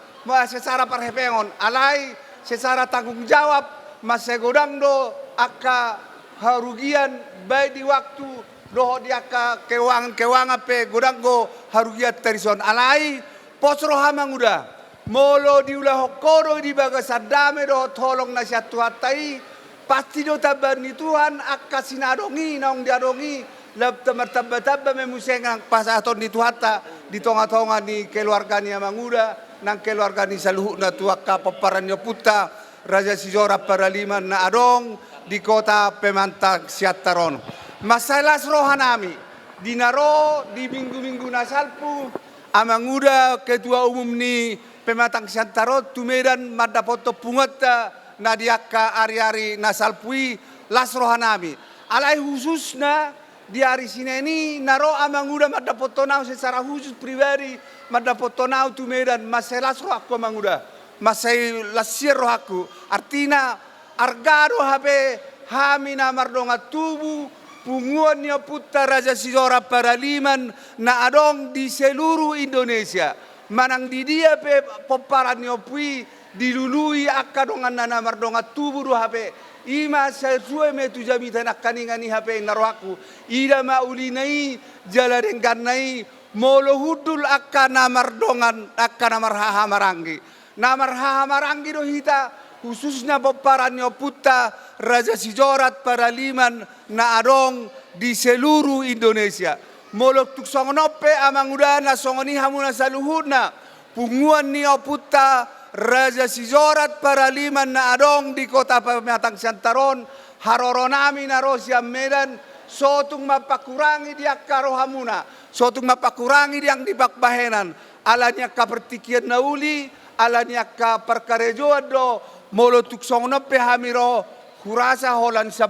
secara perhepengon alai secara tanggung jawab masegodang do akka harugian baik di waktu doho di akka kewangan pe godang go harugian terison alai posro hamang udah molo diulah hokoro di bagasadame do tolong nasihat Tuhatai pasti do tabani Tuhan akka sinadongi naong diadongi lab tamartabba memusengang pasaton di Tuhata di tonga-tonga ni keluarga ni amanguda nang keluarga ni saluhuna tuaka paparannya puta Raja Sijora Paraliman na adong di kota Pematang Siantaron masalah rohanami dinaro di minggu-minggu nasalpu amanguda ketua umum ni Pematang Siantaron tumedan madapoto pungata nadiaka ari-ari nasalpui lasrohanami alai khususna di hari sineni naro amanguda madapoto nau secara khusus pribadi madapoto nau tumedan maselasro aku amanguda masai lasir aku artina argado habe hamina mardonga tubu punguan nya putra Raja Sijora Paraliman na adong di seluruh Indonesia manang di dia pe poparan nyopui dilului akadongan nana mardonga tubuh hape ima sesuai metu jamitan akaningani hape naroaku ida maulinai jaladengkanai molo hudul akana mardongan akana marhaha marangi namarhaha marangi do hita khususnya poparan nyoputa Raja Sijora Paraliman na adong di seluruh Indonesia molok tuk songonope amanguda na songoni hamuna saluhuna punguan ni oputa Raja Sijora Paraliman na adong di kota Pematang Siantaron haroronami na Rosia Medan sotung mapakurangi di akarohamuna sotung mapakurangi di ang dibakbahenan alanya kapertikian nauli alanya kaperkarejoan do molok tuk songonope hamiro kurasa holan 10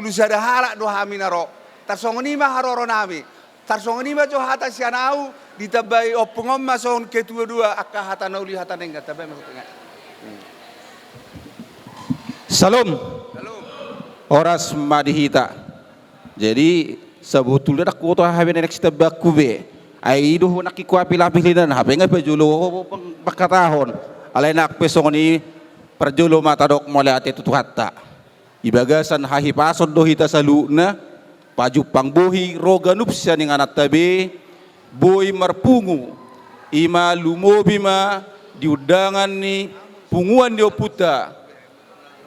sadahala do haminaro tarsongonima haroronami tarsongonima jo hata sianau ditabai opungom mason ketua-dua akka hata nauli hata nengga tabai maksudnya Salam oras madihita jadi sebetulnya aku tuh habe nenek kita bakube ai do nak ikuapi lapilinan habe ngai pejulo pakatahon alai nak pesongoni perjulo mata dok mole ate tutuhatta ibagasan hahi pason do hita saluna paju pangbuhi roga nupsya ning anak tabe boy marpungu ima lumobima diudangan ni punguan dio puta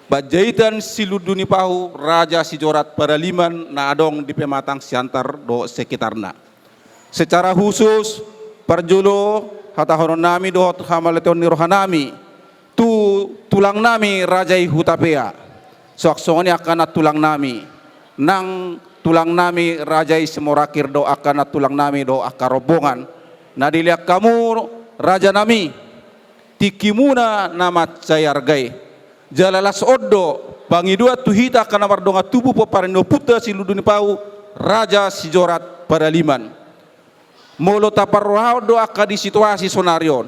bajaitan siluduni pahu Raja Sijora Paraliman na adong di Pematang Siantar do sekitarna secara khusus perjulo hata horon nami do hamaleton ni rohanami tulang nami Rajai Hutapea soaksoni akan tulang nami nang tulang nami Rajai Simorakir do akan tulang nami do akarobongan nadiliak kamu raja nami tikimuna nama cayargai jalalas oddo pangidua tuhita kana mardonga tubuh peparino puta siluduni pau Raja Sijorat Paraliman. Molo taparrohao doa ka di situasi sonarion.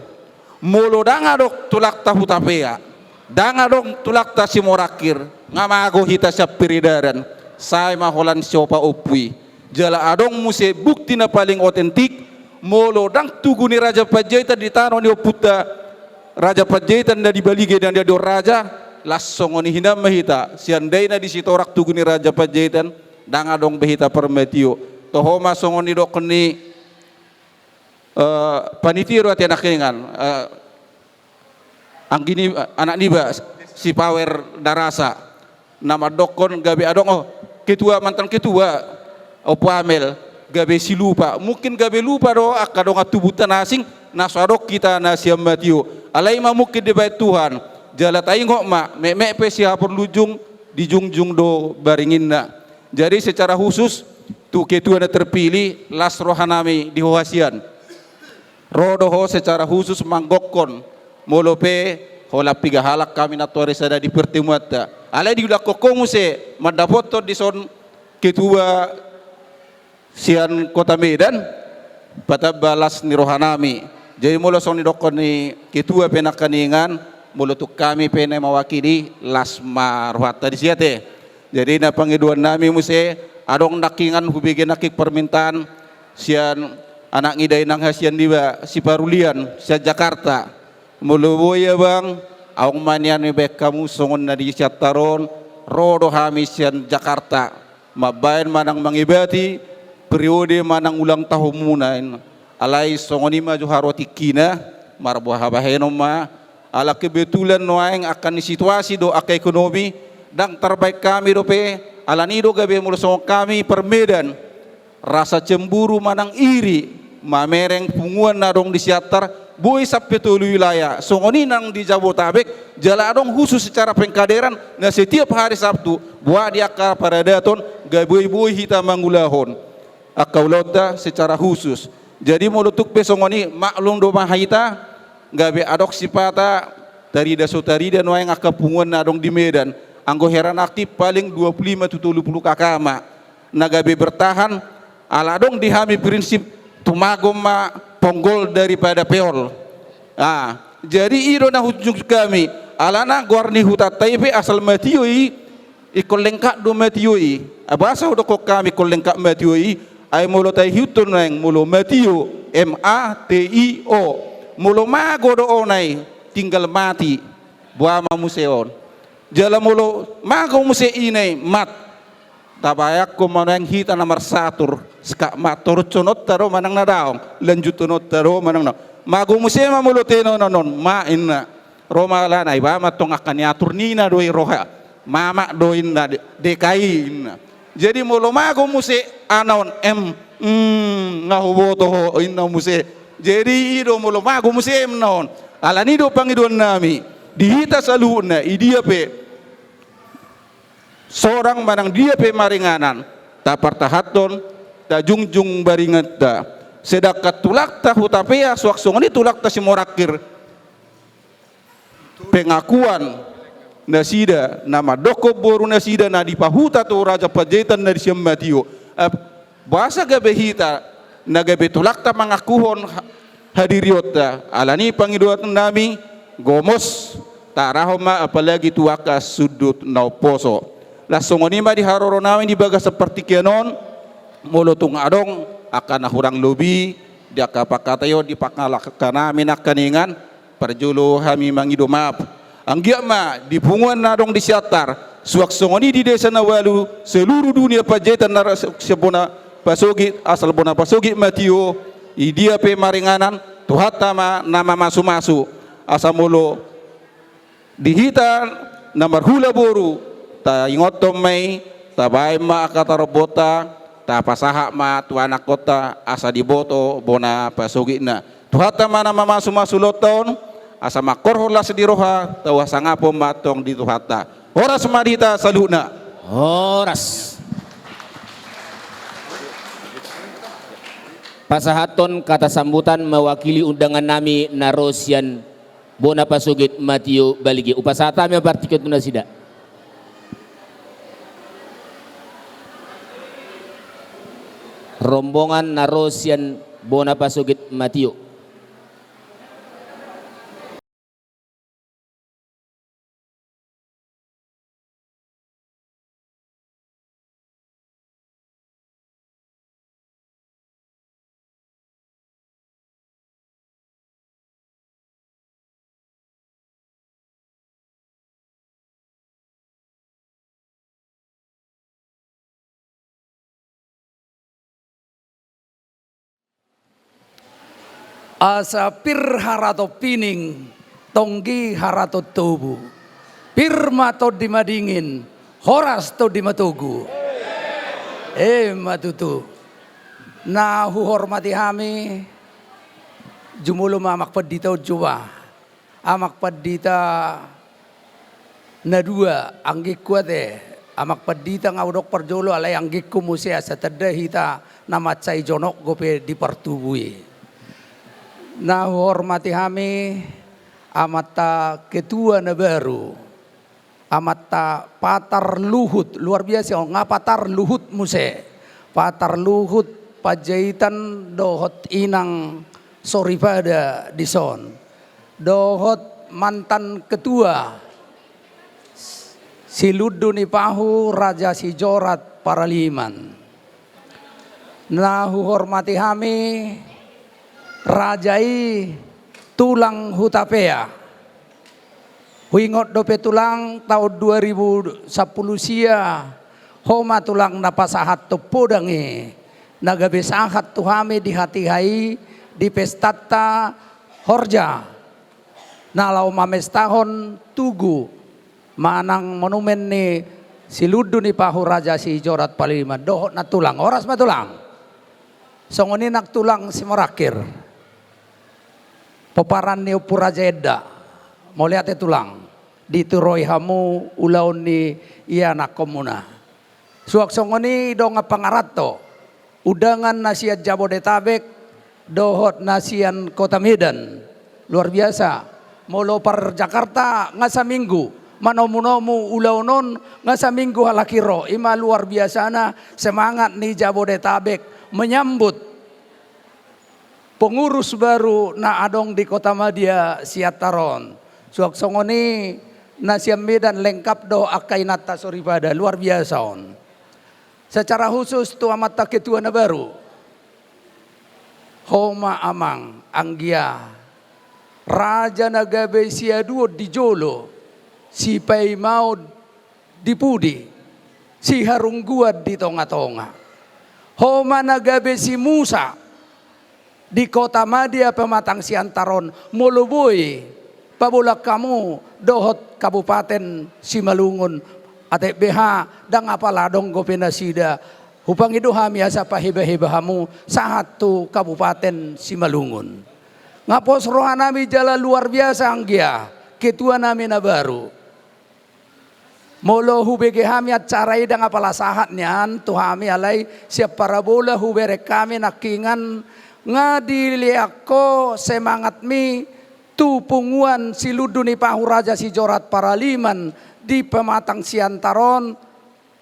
Molo danga dok tulak tahu tapea. Danga dok tulak ta simorakir. Ngamago hita sa piridaran. Say maholan siopa opui. Jala adong muse bukti na paling otentik. Molo dang tugu ni Raja Panjaitan di tanah ni puta. Raja Panjaitan na dibalige dan dia do raja. Lassong ni hinam mahita. Siandai na di sitorak tugu ni Raja Panjaitan. Dang adong behita permetio. Tohoma songon ni dok ni panitiro at yanakingan ang gini anak niba si Power Darasa nama dokon gabi adong ketua mantan ketua Pamel gabi si lupa mungkin gabi lupa do akadong atubutan asing nasadok kita nasiam matio alai ma mungkin di bait Tuhan jala taingok ma me pe si hapon lujung di jungjung do baringinna. Jadi secara khusus tu ketua na terpilih las rohanami di Hohasian rodoho secara khusus manggokon molope hola piga halak kami na tuare sada di pertemuan ta alai diulah kokong se madapoto di son ketua sian kota Medan pada balas ni rohanami jadi molo son didokon ni ketua penakaningan molo tu kami pene mawakili las marwata di siate jadi na pangiduan nami muse adong nakingan hubige nakik permintaan sian anak ngidai nang hasian diba si Parulian si Jakarta muluboya bang aung manian bek kamu songon na di Syataron rodo hamisian Jakarta mabayan manang mangibati periode manang ulang tahun munain alai songoni maju haroti kina marbuah habahenom ma ala kebetulan noaeng akan situasi do aka ekonomi dang terbaik kami dope ala nido gabe mulu song kami permedan rasa cemburu manang iri mamereng punguan nadong di Siatar boy sampai tulu wilayah songoni nang di Jabotabek jala adong khusus secara pengkaderan na setiap hari Sabtu buat dia ka paradaton gaboy hita mangulahon akaulota secara khusus jadi mulutuk pe songoni maklum do mahita gabe adok sipata dari dasotari dan wayang akapunguan nadong di Medan anggo heran aktif paling 25 to 30 kakama nagabe bertahan aladong dihami prinsip tumagom ma ponggol daripada peol. Jadi iro na hujung kami alana guarni hutat taipe asal matioi ikol lengkak do matioi abasa udah kok kami kol lengkak matioi ay mulo tai hutun nang mulo matio MATIO mulo mago do onai tinggal mati buama museon jala mulo mago muse inai mat tabayak ko manang hita nomor satur ska matur conot taro manang nadaong lanjut conot taro manang na magu musema muluteno nonon main Roma lana iba matong akan yatur nina doi roha mama doin na dekain jadi mulo magu muse anon ngahuboto ho inna muse jadi ido mulo magu muse non alani do pangiduan nami dihita saluna idia pe seorang manang dia pe maringanan ta partahaton ta jungjung baringat ta sedakat tulak ta hutapea suak songoni tulak ta simorakir pengakuan nasida nama doko boru nasida na dipahuta tu Raja Panjaitan na disiam matio bahasa gabe hita na gabe tulak ta mangakuhon hadiriota alani pangiduat nami gomos tarahoma apalagi tuaka sudut nauposo lasongoni ma di haroro namin di baga seperti kenon mulutung adong akan hurang lobi dia kapakatayo di pakalaka namin akaningan perjulu kami mangido maaf anggia ma di punguan nadong di Siatar suak songoni di desa Nawalu seluruh dunia Panjaitan sebona pasogi asal bona pasogi matio idia pe maringanan tuhatama nama masu-masu asamulo dihita namar hula boru ta ingotom may tabay ma akatarobota ta pasaha ma tuanak kota asa diboto bona pasugi na tuhata mana mamasuloton asa makorhola sediroha tawa sangapo matong di tuhata oras madita saluna oras pasahaton kata sambutan mewakili undangan nami narosian bona pasugit Matio Baligi upasata mi partikot nasida rombongan narosian bona pasogit Matio. Asa pir harato pining, tonggi harato tubu. Pirma to dimadingin, horas to dimatugu. Matutu. Na huhormati kami, jumulo mamak padita jua. Amak padita na dua, anggik kuate. Amak padita ngaudok perjolo alay anggik kumusya sa tadahita na matsay jonok gope di pertubui. Na hormati kami amata ketua na baru, amata patar luhut luar biasa ngapatar luhut muse, patar luhut Panjaitan dohot inang soripada dison, dohot mantan ketua Siluduni Pahu Raja Sijorat Paraliman. Na hormati kami Rajai tulang hutapea. Huingot dope tulang tahun 2010 sia. Homa tulang napasahat to podangi. Nagabesahat tuhame di hati hai di pestata horja. Nalau mamestahon tugu. Manang monumen ni Siluduni Pahu Raja Sijorat Paraliman. Dohot na tulang. Oras matulang. Songoni nak tulang si merakir. Peparan ni Puraja Edda, mau lihat tulang, dituroi hamu ulaun ni iya nak komuna. Suak songoni dong pangarato, udangan nasihat Jabodetabek, dohot nasian Kota Medan, luar biasa. Molo par Jakarta ngasa minggu, manomu ulaunon ngasa minggu halakiro, ima luar biasa na semangat ni Jabodetabek menyambut pengurus baru na adong di Kota Madia Siataron. Suak songoni nasiam Medan lengkap do akainata soribada luar biasa on. Secara khusus tu amata ketua na baru. Homa amang anggia. Raja Nagabe sia duo di Jolo. Si Pai mau di Pudi. Si Harungguad di Tonga-Tonga. Homa Nagabe si Musa. Di Kota Madia Pematang Siantaron Moloboy pabulak kamu dohot Kabupaten Simalungun ate BH dang apaladong gopenasida hupang itu hami asa pahibahibahamu satu Kabupaten Simalungun ngapos rohanami jala luar biasa anggia ketua nami na baru molo hubege hami acarai dang apala sahatnya tu hami alai siap parabola huberek kami nakingan ngadiliako semangat mi tu punguan Siluduni Pahu Raja Sijorat Paraliman di Pematang Siantaron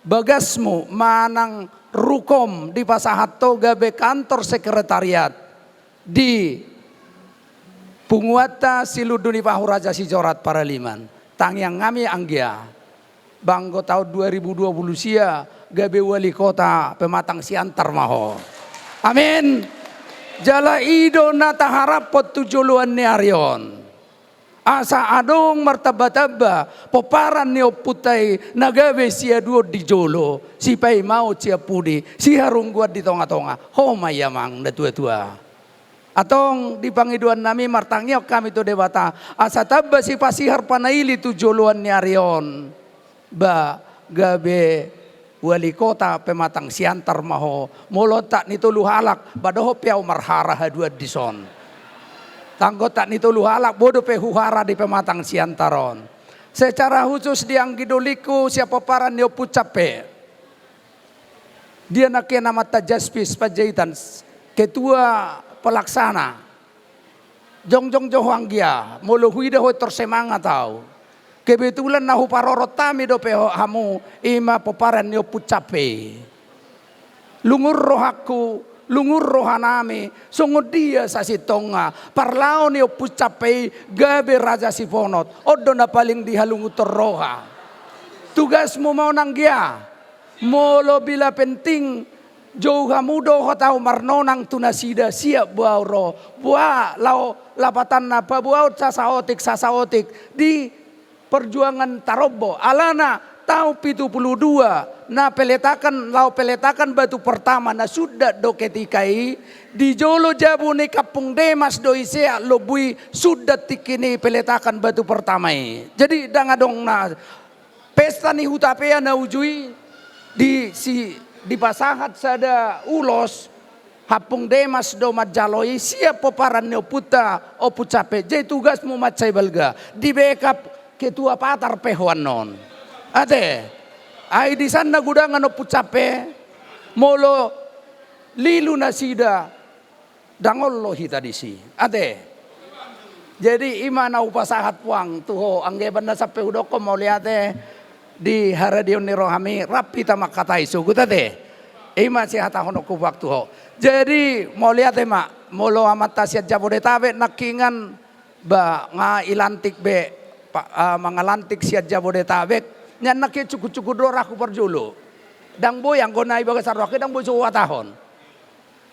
bagasmu manang rukom di Pasahato gabe kantor sekretariat di punguata Siluduni Pahu Raja Sijorat Paraliman tangyang ngami anggia banggo tahun 2020 sia gabe wali kota Pematang Siantar maho amin. Jala ido nata harap potujuluan ni Arion. Asa adong martaba-taba poparan ni oputai nagabe sia duo di Jolo. Si Pai mau cia Pudi. Si Harungguad di Tonga-Tonga. Ho mayamang na tua-tua. Atong di pangiduan nami martangyok kami to dewata. Asa taba si pasihar panaili tu joluan ni Arion. Ba gabe wali kota Pematang Siantar maho molota nito luhalak badoho piau marhara hadua dison tanggota nito luhalak bodo pe huhara di Pematang Siantaron secara khusus diang gidoliku siapa paran nio pucape dia nakena nama Tajaspis Panjaitan ketua pelaksana jongjong johanggia molo huida ho tersemangat tau kebetulan nahu parorot tami do peho hamu ima poparan nyo pucape. Lungur rohaku lungur rohanami sungguh dia sasitonga parlao ni pucapai gabe raja siponot odo na paling dihalungu terroha tugasmu mau nanggia molo bila penting jauh hamudo hotau marnonang tunasida siap buauro buah lau lapatan napa buaut sasaotik di perjuangan tarobo alana tahun 72 na peletakan batu pertama na sudah do ketikai di Jolo Jabu ni Kapung Demas do isea lobui sudah tikini peletakan batu pertama jadi dangadong na pesta ni hutapea na ujui di pasangat sada ulos Hapung Demas do Majaloi siap poparan ne puta opu cape jadi tugasmu macai balga di backup ketua patar pehuan non ate ai di sana gudangan opu cape molo lilu nasida dangollo hita disi ate jadi imana upasahat puang tuho angge banda sape udoko mau liate di haradion ni rohami rapi tamak katai suku tate ima si hata honoku waktu ho jadi mau liate mak molo amat tasiat Jabodetabek nakingan ba nga ilantik be mangalantik siat Jabodetabek nyan nakit cukup doraku perjulu dang boy yang gonai bagas arwake dang boy suwa tahun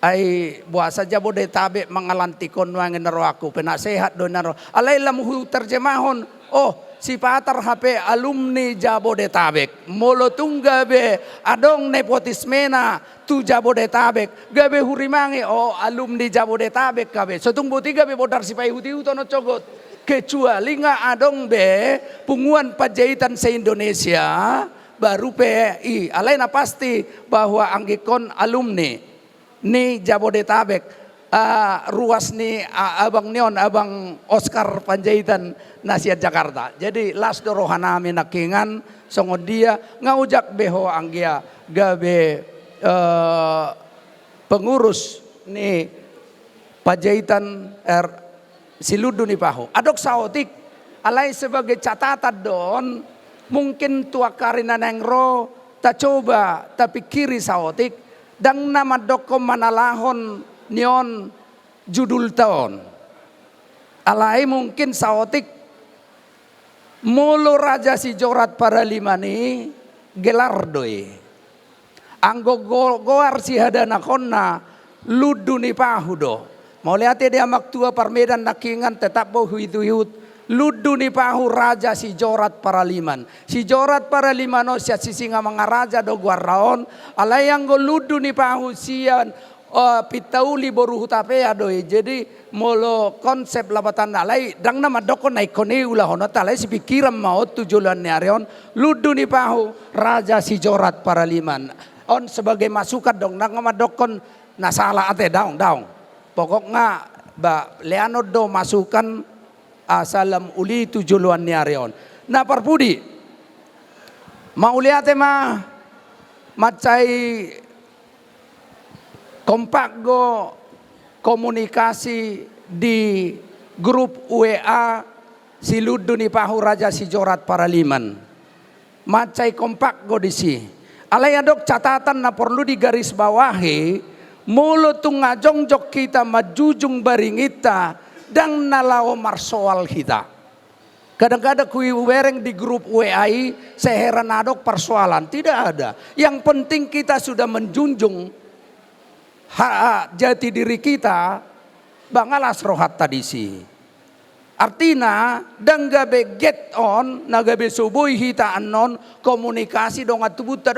ai buasa Jabodetabek mangalantikon wangen narwaku penasehat do naro alai lamu terjemahon oh si patar HP alumni Jabodetabek molo tunggabe adong nepotismena tu Jabodetabek gabe hurimangi oh alumni Jabodetabek kabe sotung buti gabe bodar si pai huti utono cogot kecuali nga adong be punguan Panjaitan se-Indonesia baru PI alaina pasti bahwa anggikon alumni ni Jabodetabek ruas ni abang Neon abang Oscar Panjaitan nasihat Jakarta jadi las do rohanami nakingan songod dia ngaujak beho anggia gabe pengurus ni Panjaitan Siludu ni pahu adok saotik alai sebagai catatan don mungkin tua karina nengro tak coba tapi kiri saotik dang nama dokom manalahon nion judul tahun alai mungkin saotik mulu raja si jorat para limani gelar doi anggo goar si hadana konna ludu ni pahu do mau lihat dia maktua parmedan nakingan tetap bohu itu ludu ni pahu raja si jorat paraliman si jorat paraliman no sia si singa mangaraja do guaraon alayang go ludu ni pahu sian pitauli boru hutapea doi jadi molo konsep labatan alai dang nama dokon naikone ulah hono talai si pikiran mau tujuan nyarion ludu ni pahu raja si jorat paraliman on sebagai masukan dong nang nama dokon nasala ate daung pokoknya ba leano do masukan asalam uli tujuan nyarion na parpudi mau lihat mah macai kompak go komunikasi di grup WA Siludu ni pahu raja si jorat paraliman macai kompak go disi alai adok catatan na perlu digaris bawahi mulu tunga jongjok kita majujung baringita dang nalao marsoal kita kadang-kadang kui wereng di grup WA seheran adok persoalan tidak ada yang penting kita sudah menjunjung hak jati diri kita bangalas rohat tadi sih artina dang gabe get on nagabe subui hita anon komunikasi dong atubuta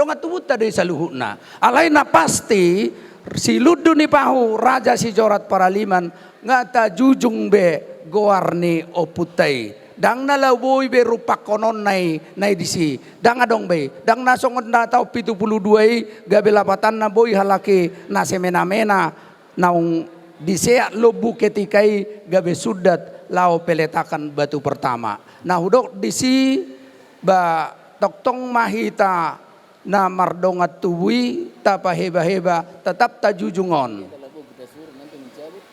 dari saluhuna alaina pasti Siludu ni pahu raja si jorat paraliman ngata jujung be goarni oputai dang nalaboy be rupa konon nai disi dang adong be dang nasongon na tau 72 gabe lapatan na boy halaki na semena-mena naung disea lobu ketikai gabe sudat lao peletakan batu pertama nah hudok disi ba toktong mahita na mardongat tuwi tapa heba tetap tajujungon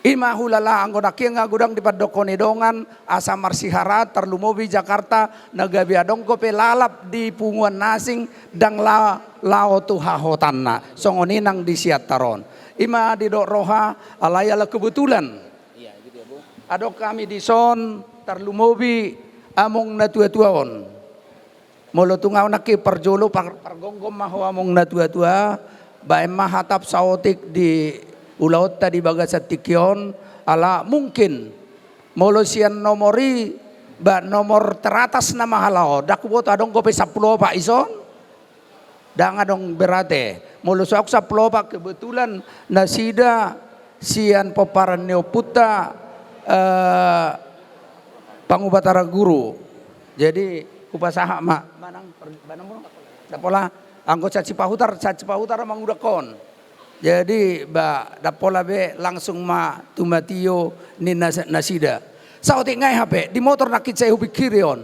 ima hulala anggona kienga gudang di padokone dongan asa marsihara terlumobi Jakarta nagabi adong kope lalap di punguan nasing dang lao tu hahotanna songoninang disiat taron ima di dok roha alayala kebetulan. Adok kami di son tarlumobi among natua-tuaon. Molo tungaw naki perjolo pargonggom maho among natua-tua bae mahatap saotik di ulaut tadi bagasat tikyon ala mungkin molo sian nomori ba nomor teratas na mahalao dakubot adong kopi 10 pak ison dang adong berate molo sok 10 pak kebetulan nasida sian peparan neoputa pangubatara guru jadi kupasaha mak manang mo dapola anggo caci pahutar mangudakon jadi ba dapola be langsung ma tumatio ni nasida sautik ngai hape di motor nakit saya hubi kirion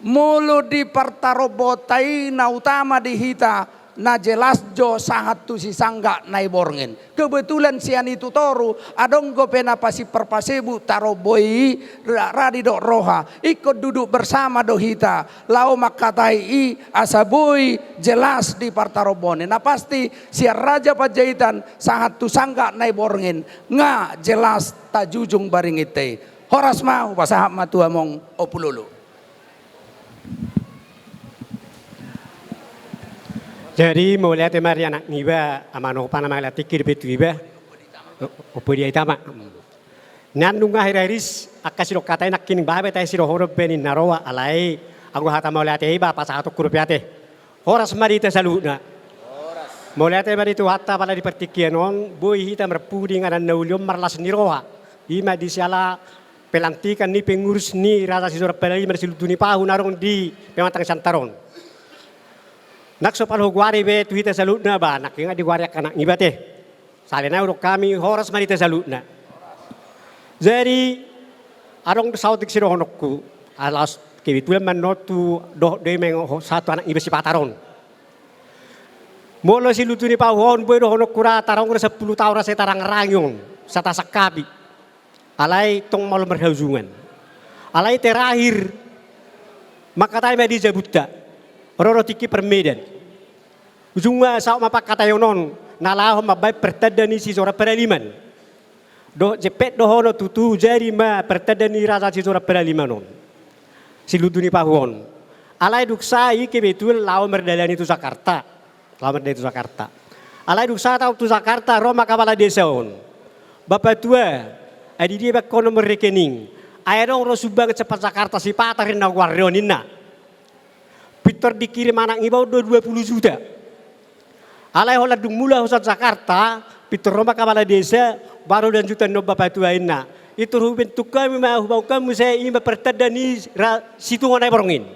mulu di partarobotai na utama di hita na jelas jo sangat tu si sangga nai borngin kebetulan sian itu toru adong go pena pasi perpasebu taroboi radi dok roha ikut duduk bersama do hita lau makatai i asaboi jelas di partarobone na pasti sian raja Panjaitan sangat tu sangga nai borngin nga jelas tajujung baringite horas mau pasahap matu among opululu. Jadi mulai temari anak niba amano panama la tikir betu iba opodi itama nandunga hiraris akasiro kata enak kini babe tai siro horob benin narowa alai anggo hata mulai te iba pas satu kurupiate horas mari te saluna mulai te mari tu hatta pada di pertikian on boy hita merpudi ngadan naulium marlas niroha ima di siala pelantikan ni pengurus ni rasa sisora pelai mersilutuni pahu narong di pematang santaron. Nak sopal hugwari be tu hita salutna ba nak nga di wariak anak ngibate. Salena urok kami horas manita salutna. Jadi arong sautik siro honokku alas kebetulan manotu doh de meng satu anak ngibasi pataron. Molo si lutuni pawon boy do honok kura tarong 10 tahun rasa tarang rangyon sata sakabi. Alai tong mal merhauzungan. Alai terakhir maka tay di Jabuta. Roro tiki permedan. Ujungnya sao mapak kata yonon nalaho mabay pertadani si sora peraliman. Do jepet do hono tutu jari ma pertadani rasa si sora peralimanon. Si luduni pahon. Alai duksai kebetul lao merdalani tu Jakarta. Lao merdalani tu Jakarta. Alai duksa tau tu Jakarta Roma kepala desa on. Bapak tua adi dia bak kono merekening. Ayo ro subang cepat Jakarta si patarin na warionina. Peter dikirim anak ngibau 20 juta. Alai hola dung mula hosat Jakarta, Peter Roma kepala desa baru dan juta no bapak tua ina. Itu ruben tukami ma hubau kamu saya ima pertadani situ ngonai borongin.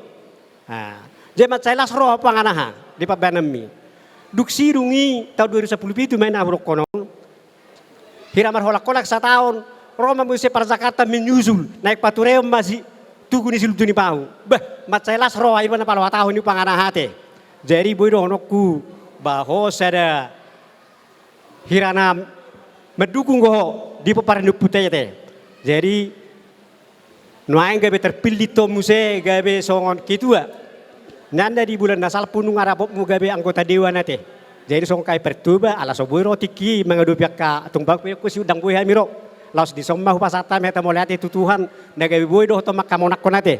Jemat saya las roh panganaha di pabanami. Duksi rungi tahun 2010 itu main abrok konon. Hiramar hola kolak setahun. Roma musia para Jakarta menyusul naik patureo masih tugu ni silutuni pau. Bah, mat saya las roh air mana palau tahun ni panganahate. Jadi boy dohonokku bahwa sada hirana mendukung go di peparan putih te. Jadi nuaing gabe terpilih to muse gabe songon kitua. Nanda di bulan nasal punung arabop mu gabe anggota dewan nate. Jadi song kai pertuba ala soboy rotiki mengadupiak ka tumbak ku si udang boy hamiro. Laos di somma hupasata meta moliate tutuhan nagabe boy doh to makamonak konate.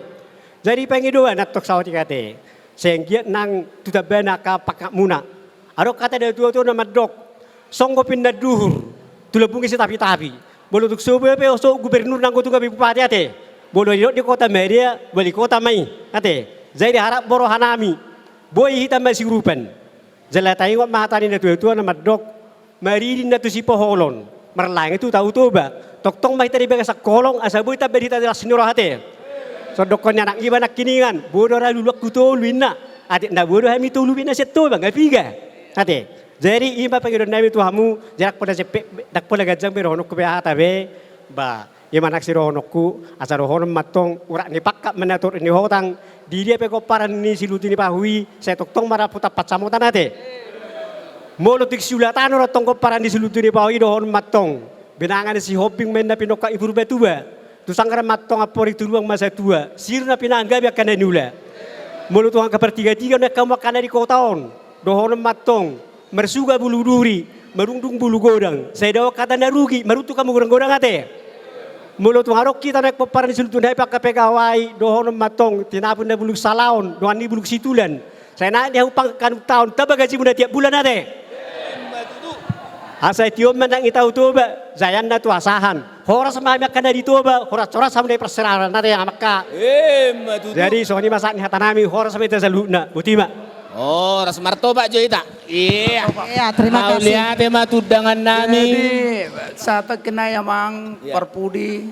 Jadi pengidoan natok sawati kate. Senggiat nang tutabana ka pakak muna. Aro kata dari tua-tua nama dok. Songgo pindah duhur. Tulabungi si tapi-tapi. Bolo tuk sobe pe oso gubernur nang gotu ka bupati ate. Bolo di kota Media, bali kota mai ate. Jadi harap boro hanami. Boy hitam masih rupan. Jelatai wat mahatani na tua-tua nama dok. Maridin na tu si poholon. Merlang itu tahu toba. Tok-tong mai tadi bega sakolong asa boy tabe hita jelas sinoro hate. So dokon anak iba nak kiningan. Bodo ra lulak kuto luina. Ate nda bodo hami tu luina seto bang apiga. Ate. Jadi ima pagidon nabi tu hamu jarak pada sepe dak pola gajang be honok be hata be ba ima nak siro honokku asa rohon matong urak ni pakak menatur ni hotang di dia pe koparan ni silutini pahui saya tok-tong mara puta pacamotan ate. Molo tik sulatan ora tong koparan di silutini pahui dohon matong. Benangan si hoping men na pinoka ibu betua. Tu sangkara matong apori turuang masa tua. Sirna pinangga be kana nula. Molo tuang ka pertiga-tiga na kamu kana di kotaon. Dohon matong mersuga bulu duri merundung bulu godang. Saya dawa kata na rugi, marutu kamu godang-godang ate. Mulut harok kita naik peparan di seluruh daerah pakai pegawai, dohon matong, tinapun na buluk salaon, dohan ni buluk situlan. Saya naik dia upang kan tahun, tabah gaji muda tiap bulan ate. Asa tiom menang itau toba, zayan na tu asahan. Horas semami akan dari toba, horas coras sama dari perserahan nate yang maka. Jadi soalnya masak ni hatanami horas sama itu saluna, butima. Oh, ras martoba jo ita. Iya. Iya, terima kasih. Lihat tema tudangan nami. Jadi saat kena mang perpudi.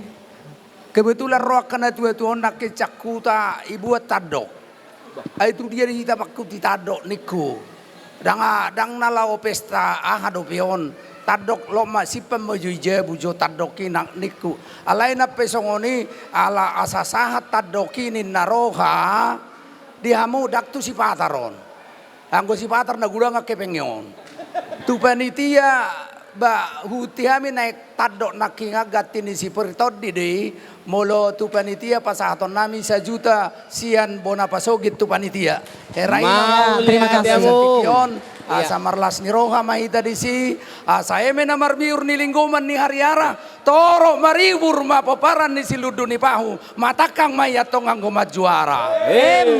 Kebetulan roh kena tua nak ke cakuta ibu tadok. Itu dia di kita pakai tadok niku. Dang nalau pesta ahado pion. Tadok lo masih pemeju je bujo tadoki nak niku. Alai na pesongoni ala asasahat tadoki ni naroha. Dihamu dak tu si pataron. Anggo si patar na gula nga kepengyon. Tu panitia ba hutihami naik tadok nakinga gatini si pertod di molo tu panitia pasahaton nami 1 juta sian bona pasogit tu panitia. Herai terima kasih. Asa marlas ni roha mahita di si asa eme na marbiur ni linggoman ni hariara toro maribur ma paparan ni siludu ni pahu matakang mayatong anggo majuara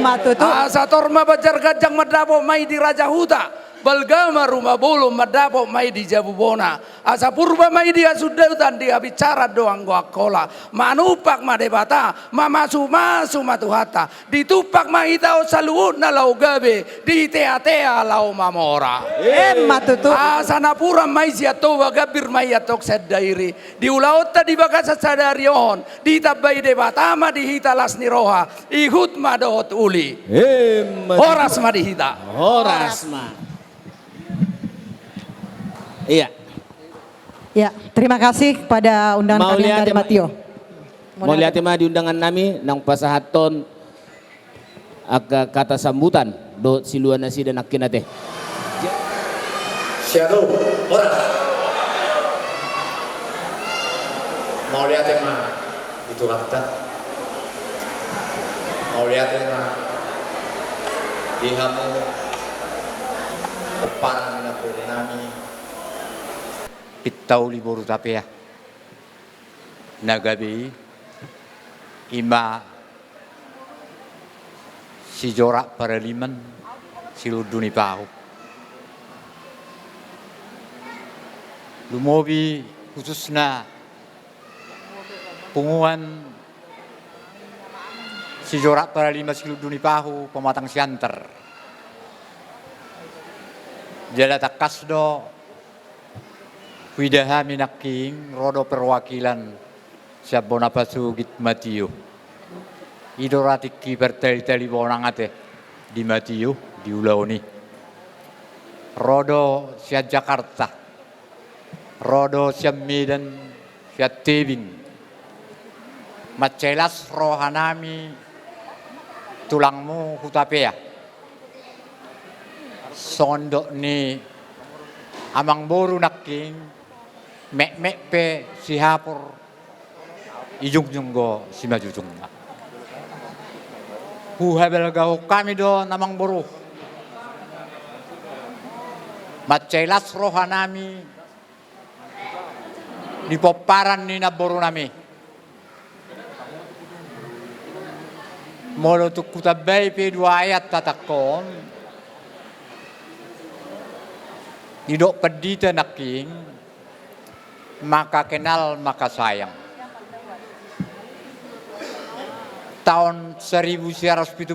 matutu asa torma bajar gajang madabo mai di Raja Huta balgama rumah bolo madabo mai di Jabubona asa purba mai di Asudutan dia bicara doang gua kola manupak madebata mamasu matuhata ditupak mahita osaluun na lau gabe di tea lau mamora matutu asa napura mai siato gabir mai atok sadairi di ulaota di bakasa sadarion di tabai debata ma di hita lasni roha ihut madohot uli horas ma di hita Horas ma. Iya. Ya, terima kasih kepada undangan kalian dari Matio. Mau lihat tema di undangan nami nang pasahaton aga kata sambutan do siluan nasi dan akin teh. Shadow, ora. Mau lihat tema itu kata. Mau lihat tema dihamu depan nami. Pitau libur tapia nagabi ima si jorak paraliman siluduni pau lumobi khususna punguan si jorak paraliman siluduni pahu pematang siantar jala takasdo Widaha minaking rodo perwakilan siap bonapasu git Matio. Idoratik ki bertali-tali bonangate di Matio di Ulaoni. Rodo siap Jakarta. Rodo siap Medan, siap Tebing. Macelas rohanami tulangmu hutapea. Sondok ni amang boru naking mek pe si hapur ijung go si majujung habel gau kami do namang boru macelas rohanami di poparan ni na boru nami molo tu kutabay pe 2 ayat tatakon idok pedita naking maka kenal maka sayang. Tahun 1975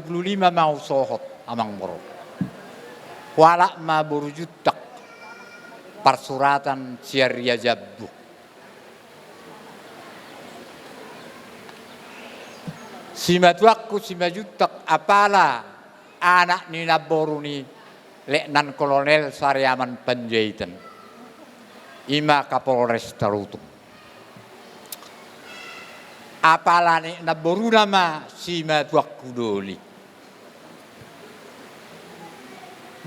mau sohot amang boro. Wala ma boru jutak persuratan siaria jabbu. Simatuakku simajutak apala anak ni naboru ni Letnan Kolonel Saryaman Panjaitan. Ima Kapolres Tarutung. Apalane naboru nama sima tuak kudoli.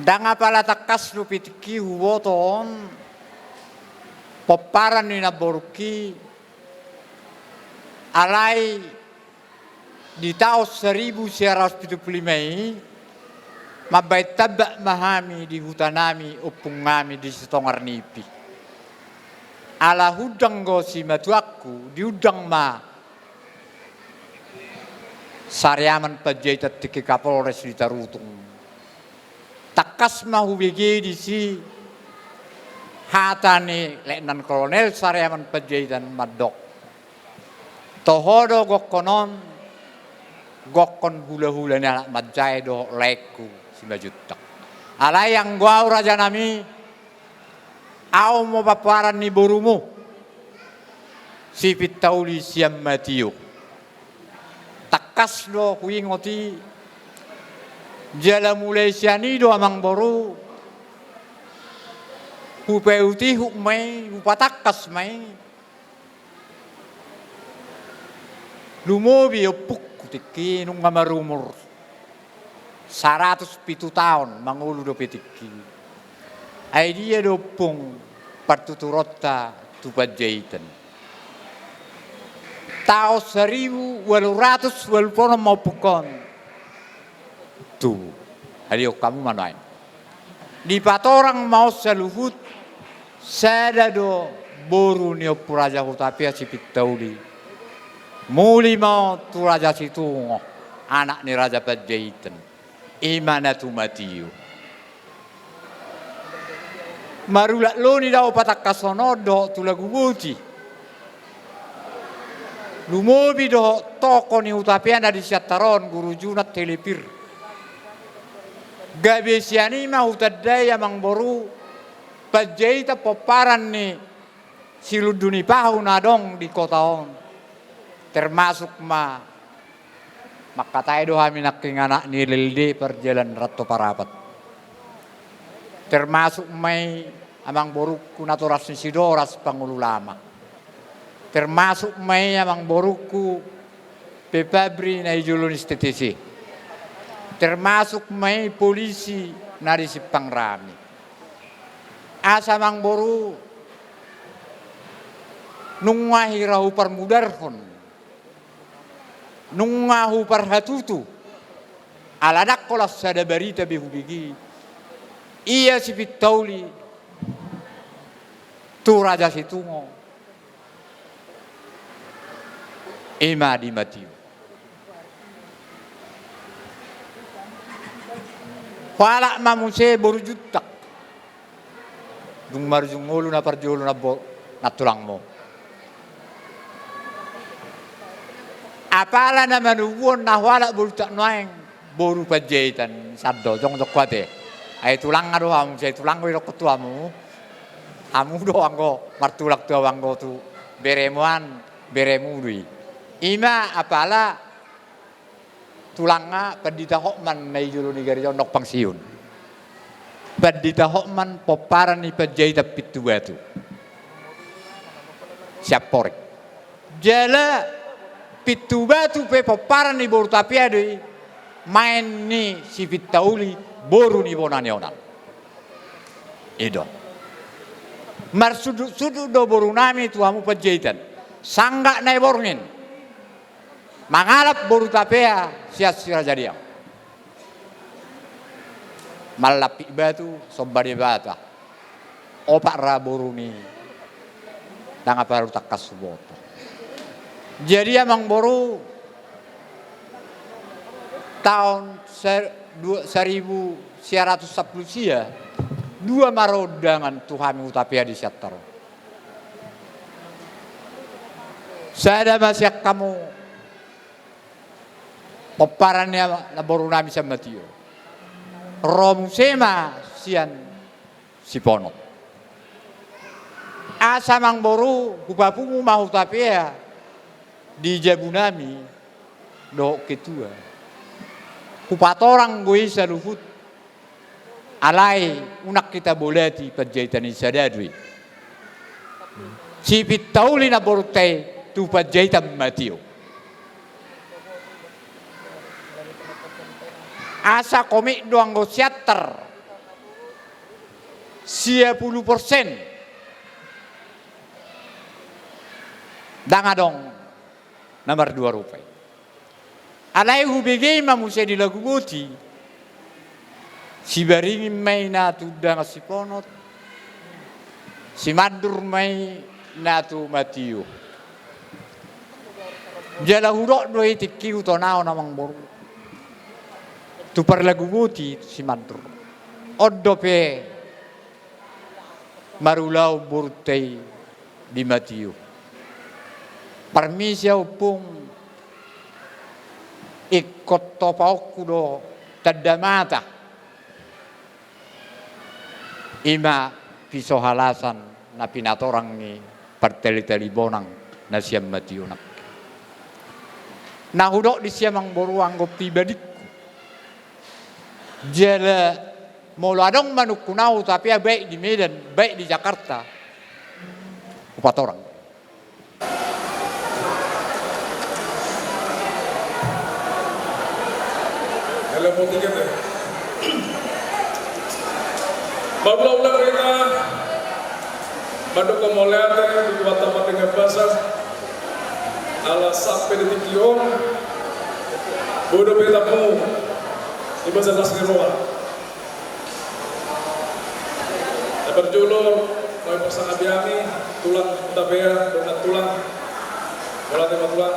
Dang apala takas lupitiki huwoton poparan ni naboruki alai di tahun 1975 Mabait tabak mahami di hutanami upung ngami di setongar nipi. Ala hudang gosi matuaku di udang ma Sariaman Panjaitan tiki Kapolres di Tarutung. Takas mahu begi di si hatani Letnan Kolonel Sariaman Panjaitan Madok. Tohodo gokonon gokon hula-hula ni anak majai do leku si majutak. Alayang gua raja nami au mo paparan ni borumu si pitauli siam matiyo. Takas do kuingoti jala mulai siani do amang boru hupeuti hukmai hupatakas mai lumobi opuk kutiki nung ngamarumur 107 tahun mangulu do petiki ai dia do pung partuturota tu Panjaitan tahun 1800 mau pukon tuh ayo kamu mana di patorang mau seluhut sada do boru ni opuraja hutapia si pitauli muli mau tu raja situ anak ni Raja Panjaitan imana tu matiu marulak lo ni daw patakasonodo tu lagu buti lumobi do toko ni utapian di siataron guru junat telepir. Gabesiani ma utadaya mang boru Panjaitan poparan ni siluduni pahu nadong di kota on. Termasuk makatai do kami naking anak ni Lelde perjalanan Ratu Parapat. Termasuk may amang boru kunatoras ni Sidoras Pangulo Lama. Termasuk may amang boruku pepabri na ijulunis TTC. Termasuk may polisi na risipang rami. Asa mang boru nung ngahirahu parmudarhon. Nung ngahu parhatutu. Aladak kolas sada barita bihubigi. Iya si pitauli tu raja situngo. Ema di matiu. Wala mamuse boru jutak. Dung marjung ngulu na parjulu na tulang mo. Apala na manuwon na wala boru tak noeng boru Panjaitan saddo jong jokwate. Ay tulang nga do hamuse tulang ko irok tuamu. Amu do anggo martulak tu anggo tu beremuan beremuri. Ima apala tulanga Pandita Hokman na ijulu ni Garijo nok pangsiun. Pandita Hokman poparan ni Panjaitan pitu batu. Siap porek. Jala pitu batu pe poparan ni boru tapiade main ni si pitauli boru ni bonani onan. Ido. Marsudu do boru nami tuamu Panjaitan. Sangga na borngin. Mangalap boru tapea siat sira jadiang. Malapi batu sombari bata. Opak ra boru ni. Danga paru takas suboto. Jadi amang boru tahun 1910 sia dua marodangan Tuhami utapia di siatar. Saya masih kamu peparannya laboru nami sama tio. Rom sema sian sipono. Asa mang boru kubapungu mau tapia di Jabunami do ketua. Kupatorang gue saluhut alai unak kita boleh Panjaitan isadadwi. Si pitauli na boru teh tu Panjaitan matio. Asa komik doang go siater 10% danga dong nomor 2 rupiah. Alai hubigi mamusia di lagu buti si baringin may natuda nga si Ponot, si Mandur may natu Matiyo. Jala hurok do itikkiu tonao namang boru. Tu parlagubuti si Mandur. Oddo pe marulau burtei di Matiyo. Parmisia upung ikut topaukku do tadamata. Ima piso halasan na pinatorang ni parteli-teli bonang na siyam Matiyo nak. Nahudok di siamang boru anggap pribadiku. Jala moladong manukunau tapi baik di Medan, baik di Jakarta. 4 orang. Dalam tiga deh. Babla ulang mereka Bandung kemuliaan di Kuwata dengan bahasa ala sampai detik kiong bodoh betamu di bahasa Nasriroa dapat jolo mau pasang abiami tulang tabea dengan tulang bola tema tulang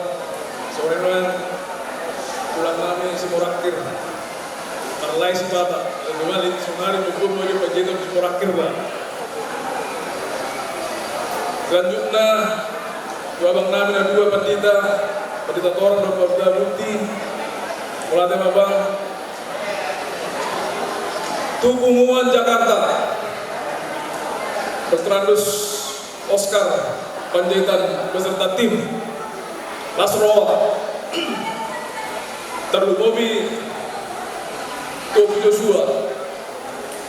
sore tulang nami semurakir marlai si bata kembali sungari hukum mau pajeto semurakir lah selanjutnya dua bang nami dan 2 pendeta toran dan pendeta bukti mulai tema bang Tunggungan Jakarta Bertrandus Oscar Panjaitan beserta tim Lasroa Terlumobi Tobi Joshua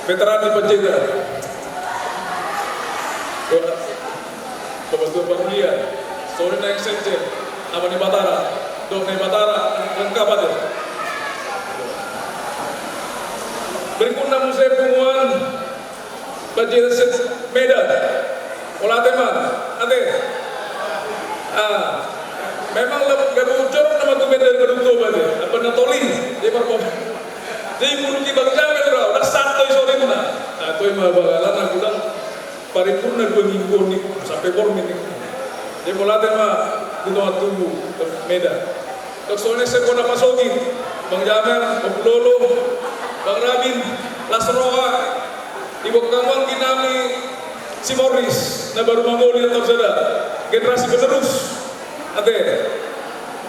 veteran di Panjaitan Bapak Bahagia Sore naik sekjen Amani Batara Dok naik Batara lengkap aja berikutnya musai penguan Panjaitan Medan olah teman ate memang gak ucap nama tuh Medan kedua aja apa natolin dia perform dia muruki bang jamel bro udah santai sore mana atau yang bagalan aku bilang paripurna 2 minggu nih sampai formin nih dia olah tema kuno tunggu Medan dok soalnya saya kena pasogi bang jamel bang Lolo bang Rabin Lasroa ibu kawan kinami si Morris na baru mangoli atau sada generasi penerus ate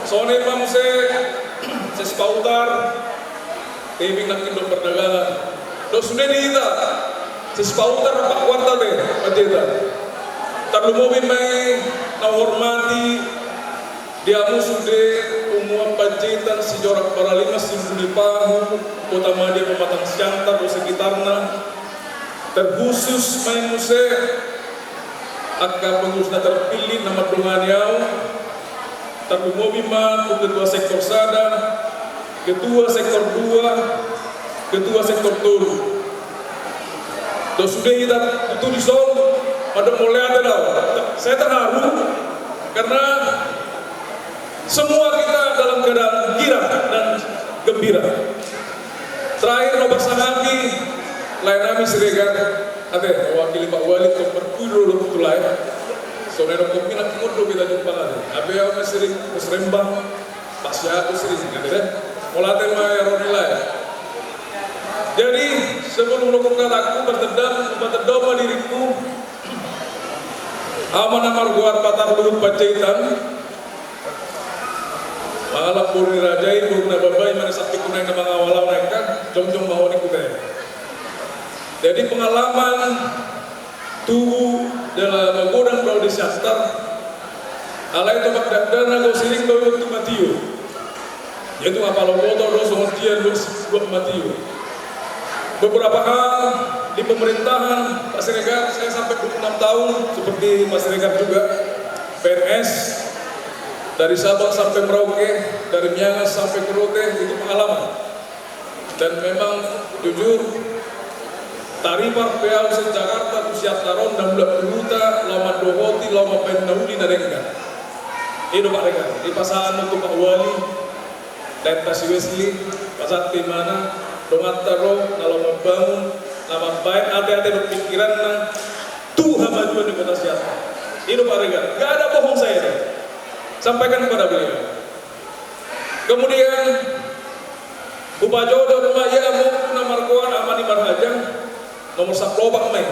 soalnya imam saya sepautar timing nak indok perdagangan dos sudah kita sepautar 4 kuartal deh Panjaitan terlalu mai na hormati dia musuh de umuan Panjaitan si Jorak Paralima si Budipahu Kota Madia Pematang Siantar dan sekitarnya terkhusus main musik akan pengurusnya terpilih nama Donganyau terlumobi mah ketua sektor sada ketua sektor 2 ketua sektor tulu dan sudah kita itu disol pada mulai ada saya terharu karena semua kita dalam keadaan girang dan gembira terakhir nomor sangapi lain kami seregar ate wakil Pak Wali ke perkudo lo tulai soalnya nak minat mudo kita jumpa lagi apa yang sering Musrembang Pak Syahdu sering ada mulai tema Ronilai jadi sebelum melakukan aku berterdama diriku amanah marguar patar luhut Panjaitan malah purni rajai purna babai mana sakti kunai nama ngawala mereka jom-jom bawa ni kutai. Jadi pengalaman tubuh dalam menggodang bau di Siantar alai itu dana go siring bau itu Matiyo yaitu apalo motor do sontian buat Matiyo beberapa hal di pemerintahan Pak Siregar saya sampai 26 tahun seperti Pak Siregar juga PNS dari Sabang sampai Merauke dari Miangas sampai Kerote itu pengalaman dan memang jujur tarifar PAU Jakarta Pusiat Taron dan Bulat Peluta lama Dohoti lama Pendauli Narenga ini Pak Rekan di pasangan untuk Pak Wali dan Pak Wesley Pak Sakti mana Dongat taruh kalau membangun nama baik hati-hati berpikiran nang Tuhan majuan di kota Siantar. Itu Pak Regar, gak ada bohong saya nih. Sampaikan kepada beliau. Kemudian Bapak Jodoh rumah ya mau namarkuan amani marhajang nomor saklobak main.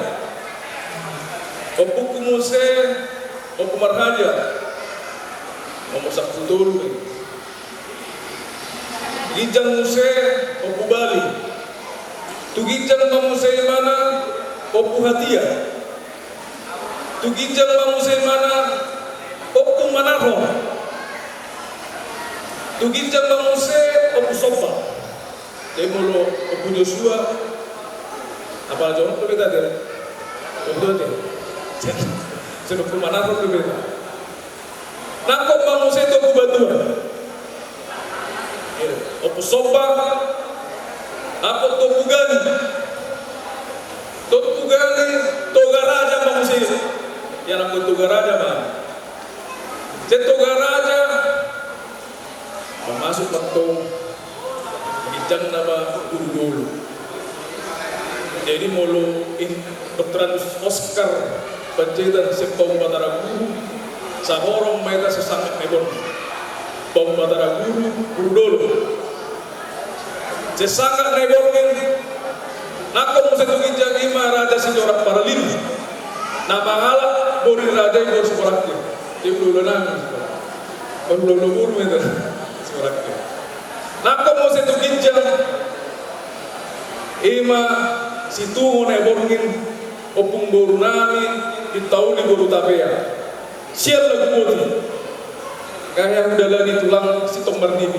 Opu kumuse opu marhaja nomor sakuturu main. Gijang muse opu Bali. Tu gijang mamuse mana opu Hatia. Tu gijang mamuse mana opu Manarho. Tu gijang mamuse opu Sopa. Demolo opu Joshua. Apa jawab berbeda dia? Berbeda dia. Saya opu Manarho berbeda. Nako mamuse itu opu Batuan. Opu Sopa, apa Togugani, Togaraja manusia, yang aku Togaraja mah, Togaraja, masuk patong, bijang nama guru dulu. Jadi mulu Dr. Oscar Panjaitan Sepong Batara Guru, sahorong mereka sesangkat nebon. Bang Batara Guru dulu. Sesangka neborkin, nakon setugi jagima Raja Sijorat Paralim. Nama halak bori Raja yang bersuraknya. Dia belum nangis. Belum buru itu suraknya. Nakon setugi jag, ima situ neborkin opung boru nami di tahun di boru tapea. Sial lagu bodi. Kayak udah lagi tulang si Tombar Nibi.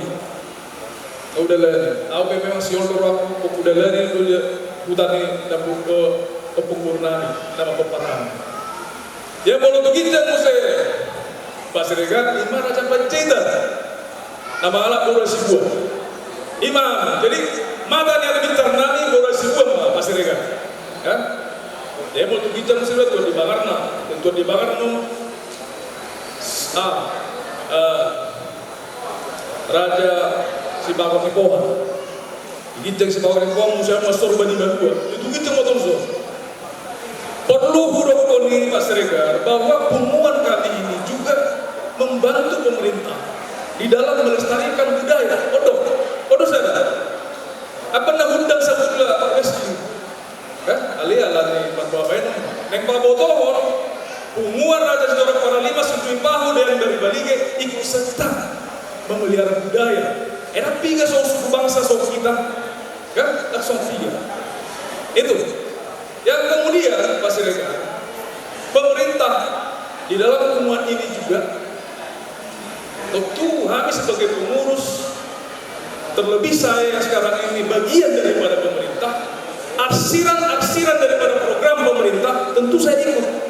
Udah lagi. Aku memang si Yolor aku udah lagi udah hutani dapat ke pengurnani nama peparang. Ya boleh begitu musik. Pasir Regar lima Raja Panjaitan. Nama alat bola sibuan. Imam. Jadi matanya lebih ternani bola sibuan Pasir Regar. Kan? Ya boleh begitu musik tuan di Bagarna. Tuan di Bagarna. Raja Sibawang Ipohan Gijang Sibawang Ipohan Musa Masur Bani Bandua itu Gijang motor so perlu huruf ini Pak Siregar bahwa pengumuman kali ini juga membantu pemerintah di dalam melestarikan budaya odo sadar apa nak undang sabutlah Pak Westi kan alih-alih Pak Bapak neng Pak Botohon pengumuman Raja Sijorat Paralima Sujui Pahu dan dari Balige ikut serta memelihara budaya. Enak tiga suku bangsa kita, kan? Langsung tiga. Itu. Yang kemudian Pak Siregar, pemerintah di dalam pengumuman ini juga tentu kami sebagai pengurus, terlebih saya yang sekarang ini bagian daripada pemerintah, arsiran daripada program pemerintah, tentu saya ikut.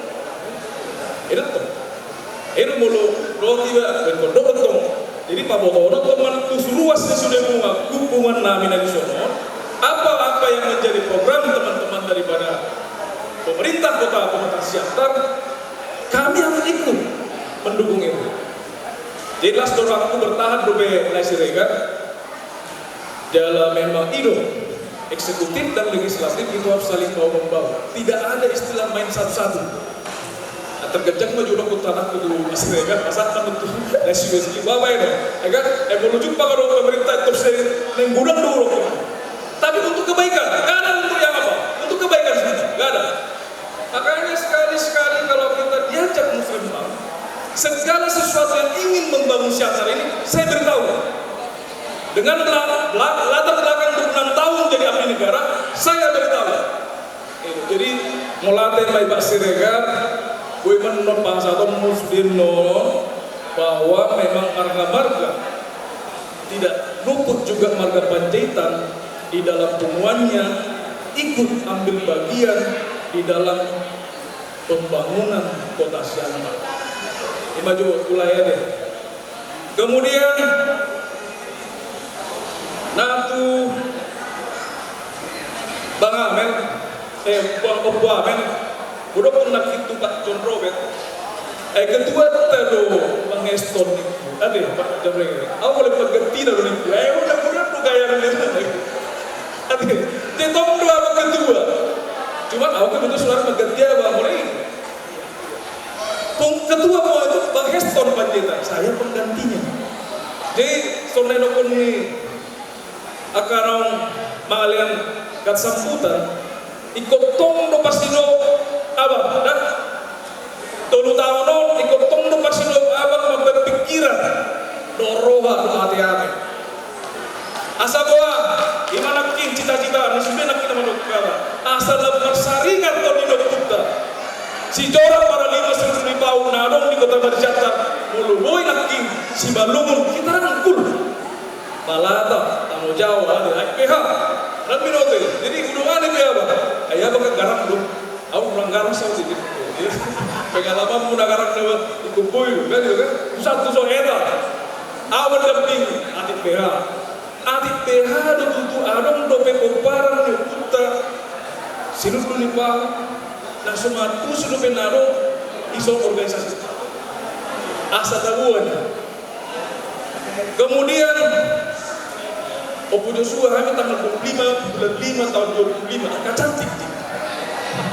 Itu mulu roti dan kodok. Jadi Pak Botono teman luas sudah mengaku hubungan nami nasional. Apa yang menjadi program teman-teman daripada pemerintah kota Pematang Siantar, kami harus ikut mendukung itu. Jelas dorangku bertahan Pak Siregar dalam memang itu eksekutif dan legislatif itu harus saling bawa-membawa. Tidak ada istilah main satu-satu. Tergejak maju dong tanah kudu istri kan masa kan itu resmi bapak itu kan menuju pak kalau pemerintah terus menggudang dulu tapi untuk kebaikan karena untuk yang apa untuk kebaikan saja nggak ada makanya sekali-sekali kalau kita diajak muslim segala sesuatu yang ingin membangun Siantar ini saya beritahu dengan latar belakang 26 tahun jadi abdi negara saya beritahu jadi melatih baik Pak Siregar gue menurut bangsa atau muslim bahwa memang marga-marga tidak luput juga marga Panjaitan di dalam temuannya ikut ambil bagian di dalam pembangunan kota Siantar. Ini maju wilayah deh. Kemudian Natu Bang Amel, Bang Amel udah pernah itu Pak John Robert ketua tado Bang Eston ada Pak Jamreng aku boleh pergi tidak udah udah gaya Jadi tong dua abang kedua. Cuma aku betul suara mengganti abang mulai. Ketua mau itu Bang Heston Panjaitan, saya penggantinya. Jadi sonai nokon ni akarang mangalian kat sambutan ikut tong do pasino abang dan tolu tahun non ikut tong do pasino abang berpikiran doroha do hati-hati. Asa boa gimana kin cita-cita nisume nak kita manuk kala. Asa lemar saringan to di dokter. Si Jorat Paralima Sri Pau Nadong di Kota Berjata mulu boy naking si Balungun kita rangkul Balata Tanggung Jawab ada IPH dan minote jadi hubungan itu apa ayah bakal garang dulu aku kurang garang sama sedikit pengalaman muda garang dapat dikumpul kan gitu kan satu soheta awan damping adik PH ada tutu adong dope komparan kita sinus lupa nah semua itu sudah menaruh iso organisasi asa tabuan. Kemudian Opu Joshua kami tanggal 25 bulan 5 tahun 2005 agak cantik.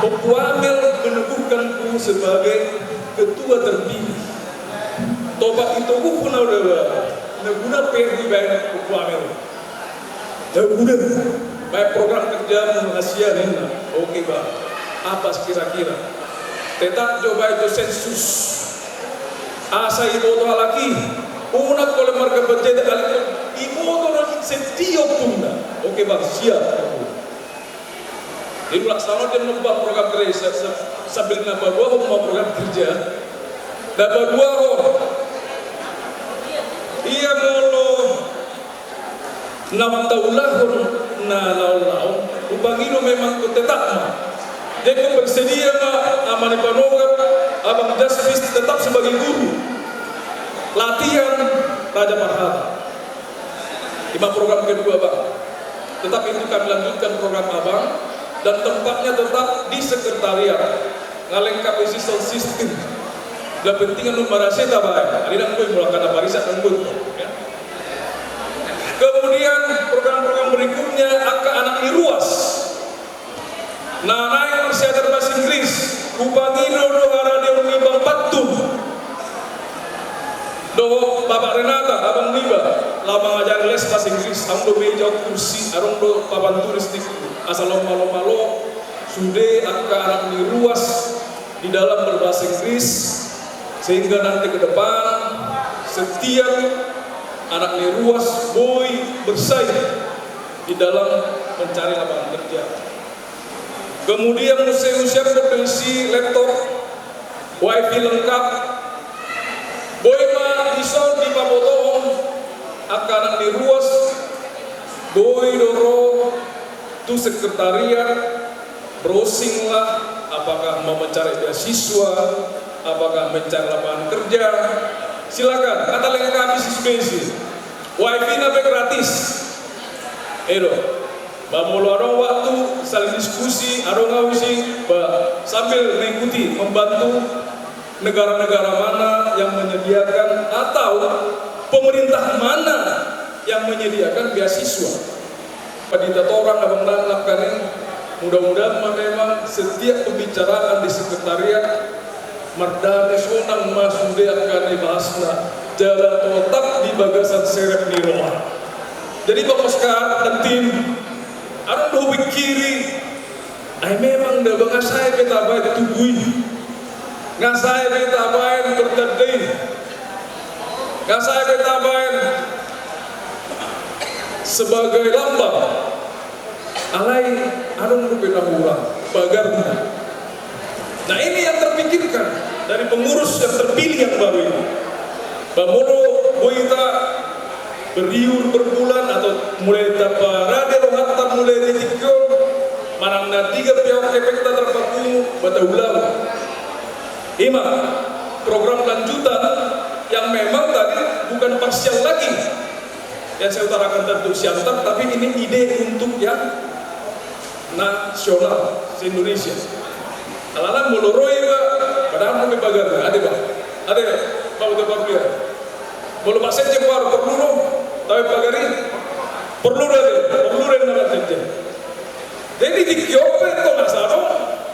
Opu Amel meneguhkanku sebagai ketua terpilih. Toba itu aku pun udah neguna pergi banyak Opu Amel. Neguna baik program kerja menghasilkan ini. Oke Pak. Apa kira-kira tetap coba itu sensus asa ibu tua lagi unak oleh marga berjaya kali ibu tua lagi setiap bunda oke bang siap ini laksana dia membuat program kerja sambil nambah dua mau program kerja nambah dua iya mulu 6 tahun nah upangino memang tetap mah jadi aku bersedia Amani Panoga, Abang Jasvis tetap sebagai guru latihan Raja Marhaba 5 program kedua Bang tetap itu kami lanjutkan program Abang dan tempatnya tetap di sekretariat ngalengkapi sistem dan pentingan numeraseta baik alidang gue mulakan apa riset dan gue kemudian program-program berikutnya anak Iruas naik persiapan bahasa Inggris Kupangino do haradio Nibang Patum do Bapak Renata Abang Niba lama ngajar les bahasa Inggris amdo meja kursi arong do papan tulis di asal malo sudah anak Niruas di dalam berbahasa Inggris sehingga nanti ke depan setiap anak Niruas boy bersaing di dalam mencari lapangan kerja. Kemudian museum siap berisi laptop, wifi lengkap, boima iso di Pabotong akan diruas, doi doro, tu sekretariat, browsing lah, apakah mau mencari beasiswa, apakah mencari lapangan kerja, silakan, kata lengkap isi spesi, wifi nabe gratis, Bamolo arong waktu saling diskusi, arong ngawisi, sambil mengikuti, membantu negara-negara mana yang menyediakan atau pemerintah mana yang menyediakan beasiswa. Padita orang abang nangkap mudah-mudahan memang setiap pembicaraan di sekretariat Mardane sonang masude akan dibahasna jalan otak di bagasan serep niroa. Jadi Bapak Oscar dan tim Arang do kiri, ay memang dah bangasay betabayan tubuy, ngasay betabayan bertadai, ngasay betabayan sebagai lambang, alay arang do penamurang, bagarna. Nah ini yang terpikirkan dari pengurus yang terpilih yang baru ini. Bamolo boita beriur berbulan atau mulai dapat radio hatta mulai ditikul manang na tiga pihak efekta terpaku pada ulang 5 program lanjutan yang memang tadi bukan parsial lagi yang saya utarakan tentu siantar tapi ini ide untuk yang nasional se-Indonesia alalan muluroi padahal mau bagar ada Pak Bapak dia boleh pasang jepar perlu tapi pagari perlu nama kerja Jadi dikiope to nasaro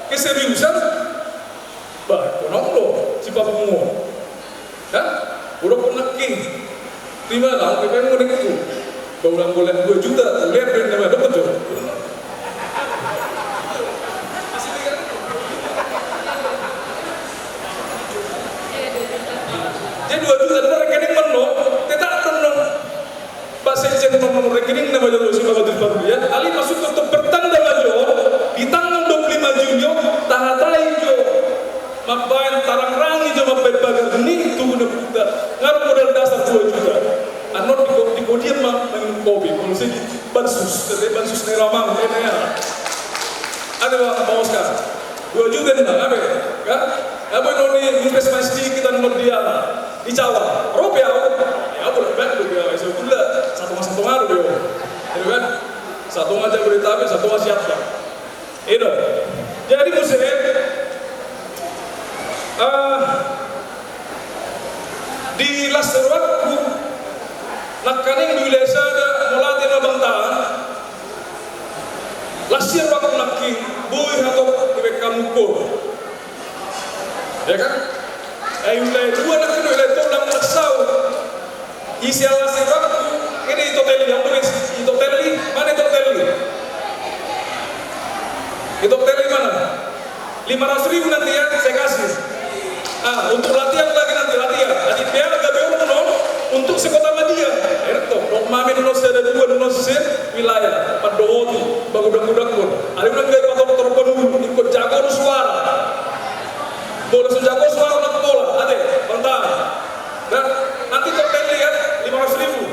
keseriusan bah kono lo si papungo. Kan? Udah pernah king. Terima lah, apa yang mau itu? Baulang boleh 2 juta, lihat dan nama dapat tuh. Jadi 2 juta ada rekening meno, tidak meno. Pak Sekjen meno rekening nama jalur si Bapak Dirpadu ya. Ali masuk untuk bertanda maju di tanggal 25 Juni tahatai jo. Mabain tarang rangi jo mabain bagar geni tunggu na puta. Ngaruh modal dasar 2 juta. Anon di podium mah minum kopi. Kalau sih bansus, jadi bansus neramang ini ya. Ada mau sekarang 2 juta nih lah, kan? Apa noni investasi sedikit dan dia di Jawa, rupiah, ya boleh banget rupiah. Saya gula 1,1 ngaruh dia, itu kan? 1 aja beritahu, 1 siapkan. Itu. Jadi muslim di Laserwakku nakaning di wilayah sada mulai na bantahan lasir waktu naking buih atau iwek kamuko ya kan wilayah 2 nakin wilayah itu lang nagsau isi lasir waktu ini itu teli yang tulis itu teli mana itu teli mana 500.000 nanti ya saya kasih untuk latihan lagi nanti latihan jadi biar gabe umum untuk sekota Madia itu dok mami dulu ada 2 dulu wilayah Padohotu bagudang-gudang pun ada bilang gaya patok terpenuh ikut jago suara boleh sejago suara nak bola ada bentar dan nanti terteli ya 500.000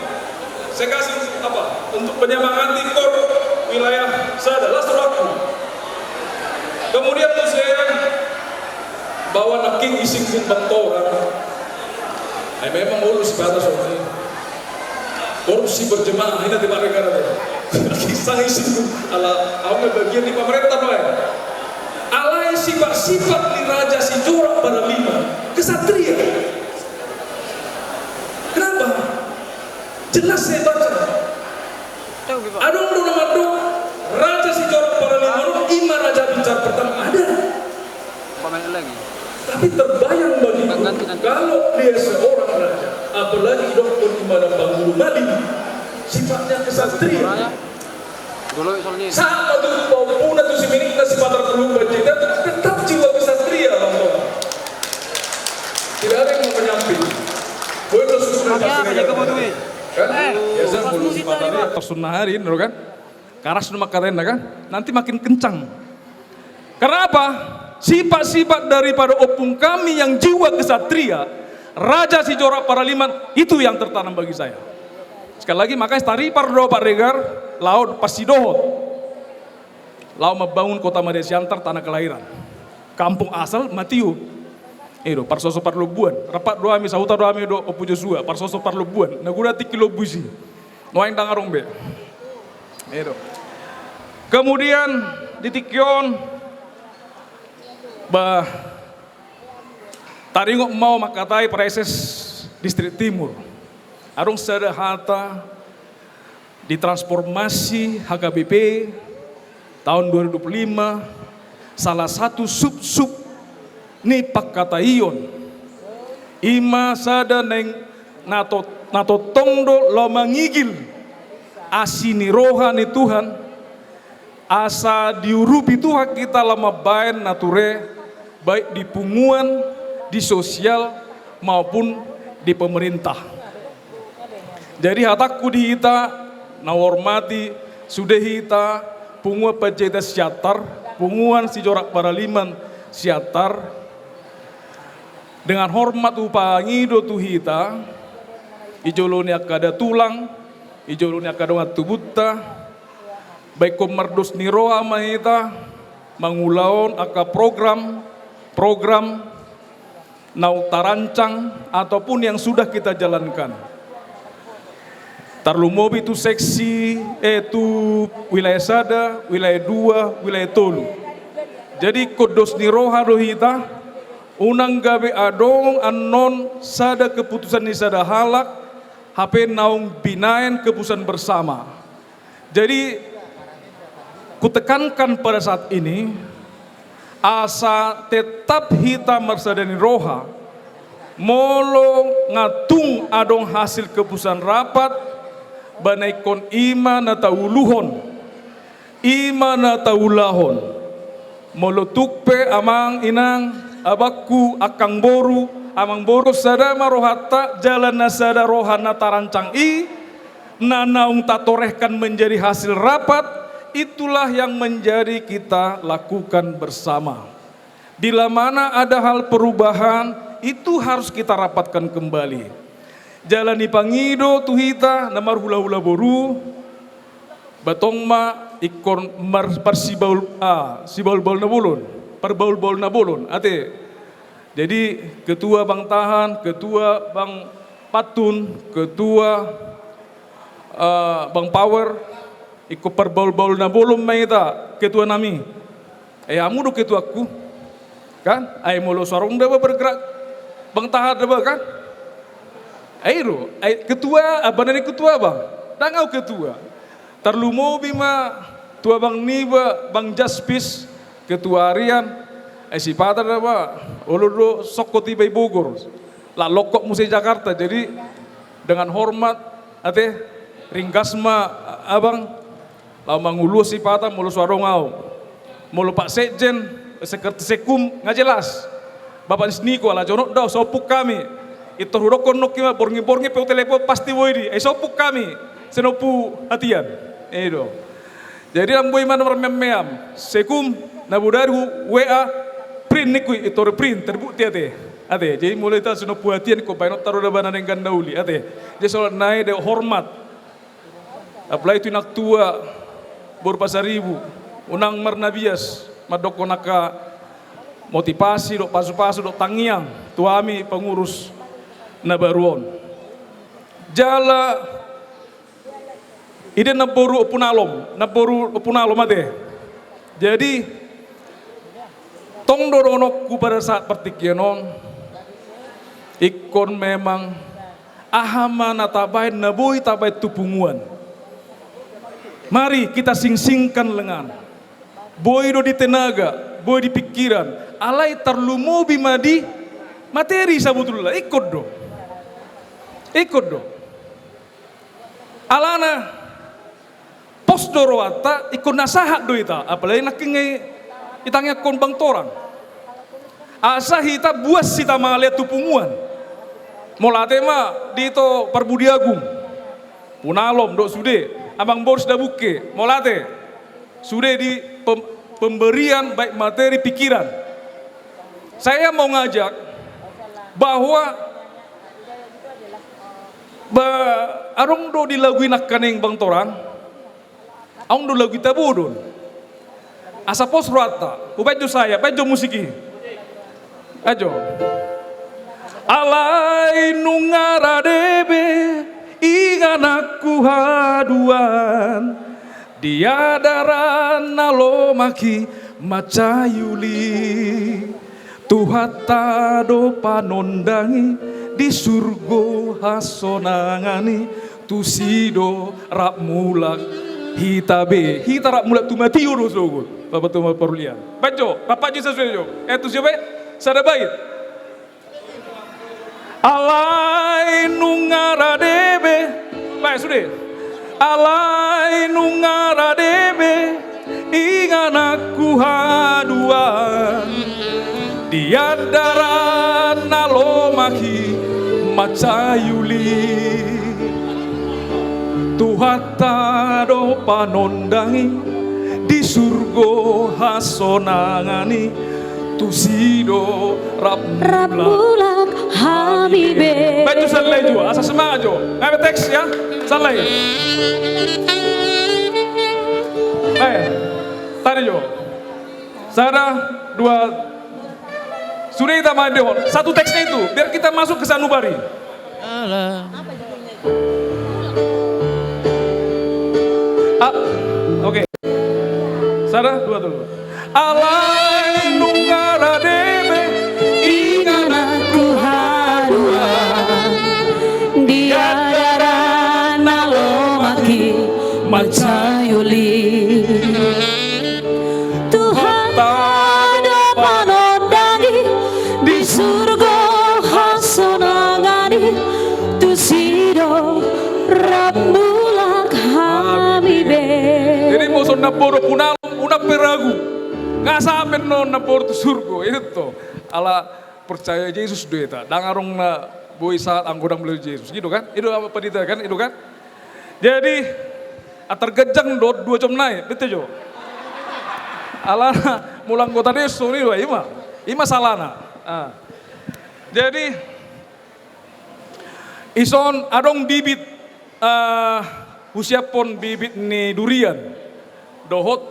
saya kasih apa untuk penyemangati kor wilayah saya adalah suraku kemudian tuh saya bawa naking ising bantoran memang urus batas ini korupsi berjemaah ini tidak negara kisah ising ala awal bagian di pemerintah alai sifat-sifat di Raja Sijora pada 5 kesatria kenapa? Jelas saya baca adong nama Raja Sijora pada 5 ima Raja Bicar pertama ada lagi. Tapi terbayang bagi kalau dia seorang raja, apalagi dokter di mana Panggulu Mali, sifatnya kesatria. Saat itu maupun itu si minik nasi patar perlu berjeda, tetap jiwa kesatria, tidak ada yang mau menyamping. Boleh sudah kan? Biasa bulu si patarnya tersunaharin, kan? Karas nama katanya kan? Nanti makin kencang. Karena apa? Sifat-sifat daripada opung kami yang jiwa kesatria Raja Sijora Paraliman itu yang tertanam bagi saya. Sekali lagi makanya tari pardo Pak Regar laut Pasidohot lau membangun kota Madia Siantar tanah kelahiran kampung asal Matiu itu parsoso parlobuan rapat doa mi sahuta doa mi do opu Joshua parsoso parlobuan nagura tikilo busi noain dangarong be itu kemudian di Tikyon bah taringok mau makatai preses distrik timur arung sedahata ditransformasi HKBP tahun 2005 salah satu sub ni pakataion ima sada neng nato tongdo lo mangigil asini rohani Tuhan asa diurupi Tuhan kita lama bain nature baik di punguan, di sosial maupun di pemerintah. Jadi hataku di hita nawormati sudah hita punguan penjahit siatar, punguan si Jorak Paraliman siatar dengan hormat upangido tu hita ijolonya kada tulang, ijolonya kada tubuta baik komardos niroa mahita mangulaon aka program nau tarancang ataupun yang sudah kita jalankan. Tarlumobi itu seksi itu wilayah sada, wilayah 2, wilayah tolu. Jadi kodos niroha rohita unang gabe adong anon sada keputusan ni sada halak HP naung binaen keputusan bersama. Jadi kutekankan pada saat ini, asa tetap hita mersadani roha, molo ngatung adong hasil keputusan rapat, banaikon ima na tauluhon, ima na taulahon, molo tukpe amang inang, abakku akang boru, amang boru sadama rohata, jalan nasada rohana tarancang nanaung tatorehkan menjadi hasil rapat. Itulah yang menjadi kita lakukan bersama. Bila mana ada hal perubahan, itu harus kita rapatkan kembali. Jalani pangido tuhita namar hula-hula boru, batong ma ikon mar parsibaul sibaul-baul na bulun, perbaul-baul na bulun. Ate, jadi ketua Bang Tahan, ketua Bang Patun, ketua Bang Power, iko perbaul-baul na bolom may ita ketua nami. Amu do ketuaku, kan? Ay molo sarong daba bergerak, Bang Tahan daba kan? Airo, ay ketua, abanani ketua bang, dangau ketua. Terlumo bima tua Bang Niba, Bang Jaspis, ketua harian, ay si Patar daba, olodo sokko tiba Bogor, la lokok Musei Jakarta. Jadi dengan hormat, ate ringkasma abang. Lau mangulu si Pata mulu suarongau, mulu Pak Sekjen, Sekretaris Sekum nggak jelas. Bapak Niko ala jonok dah sopuk kami. Itu hurokon nokima borngi pe telepon pasti woidi. Sopuk kami senopu hatian. Edo. Jadi amboi mana mermem Sekum nabudaru WA print niku itu print terbukti ate. Ate. Jadi mulai ta senopu hatian ko bainot taruh da banan dengan dauli ate. Jadi soal naik de hormat. Apalagi itu nak tua Borpasaribu, unang marnabias, madoko naka motivasi, dok pasu-pasu, dok tangiang, tuami pengurus nabaruon. Jala, ide naboru punalom ade. Jadi, tong doronokku pada saat pertikienon, ikon memang ahama natabai naboi tabai tupunguan. Mari kita sing-singkan lengan. Boy do di tenaga, boy di pikiran. Alai terlumo bimadi materi sabutullah. Ikut do. Alana pos dorowata ikut nasahat do ita. Apalagi nakingai itangnya kon bang torang. Asa hita buas sita malia tupunguan. Molate ma di to Parbudiagung. Punalom do sude. Abang Bor sudah buke, molate sudah di pemberian baik materi pikiran. Saya mau ngajak bahwa arong do dilagui nak kaneng bang torang, arong do lagui tabudon. Asa pos rata, ubejo saya, bejo musiki, ajo. Alai nungara debe. Ingan aku haduan diadaran nalomaki macayuli tuhata do panondangi di surgo hasonangani tusido rap mulak hitabe hita rap mulak tu mati urus logo bapak tu perlian bajo bapak Jesus jo tu siapa sada bait alai nungara debe baik sudah alai nungara debe ingan aku haduan diandaran nalomaki macayuli tuhata do panondangi di surgo hasonangani tusido rabulak habibe. Baju salai juga, asa semangat jo. Ngambil teks ya, salai. Tadi jo. Sada dua. Sudah kita main satu teksnya itu, biar kita masuk ke sanubari. Oke. Sada dua dulu. Alai nungara debe ingan aku haduan diadaran nalomaki macayuli Rambulan kami be. Jadi mau son naporo punal una peragu. Nggak sampai non naporo tu surga itu. Ala percaya Yesus dueta. Dangarong na boy saat anggodang beli Yesus gitu kan? Itu apa pendeta kan? Itu kan? Jadi tergejang dot 2 jam naik, betul jo. Ala mulang kota desu ni dua ima salana. Jadi ison adong bibit usiapon bibit ni durian dohot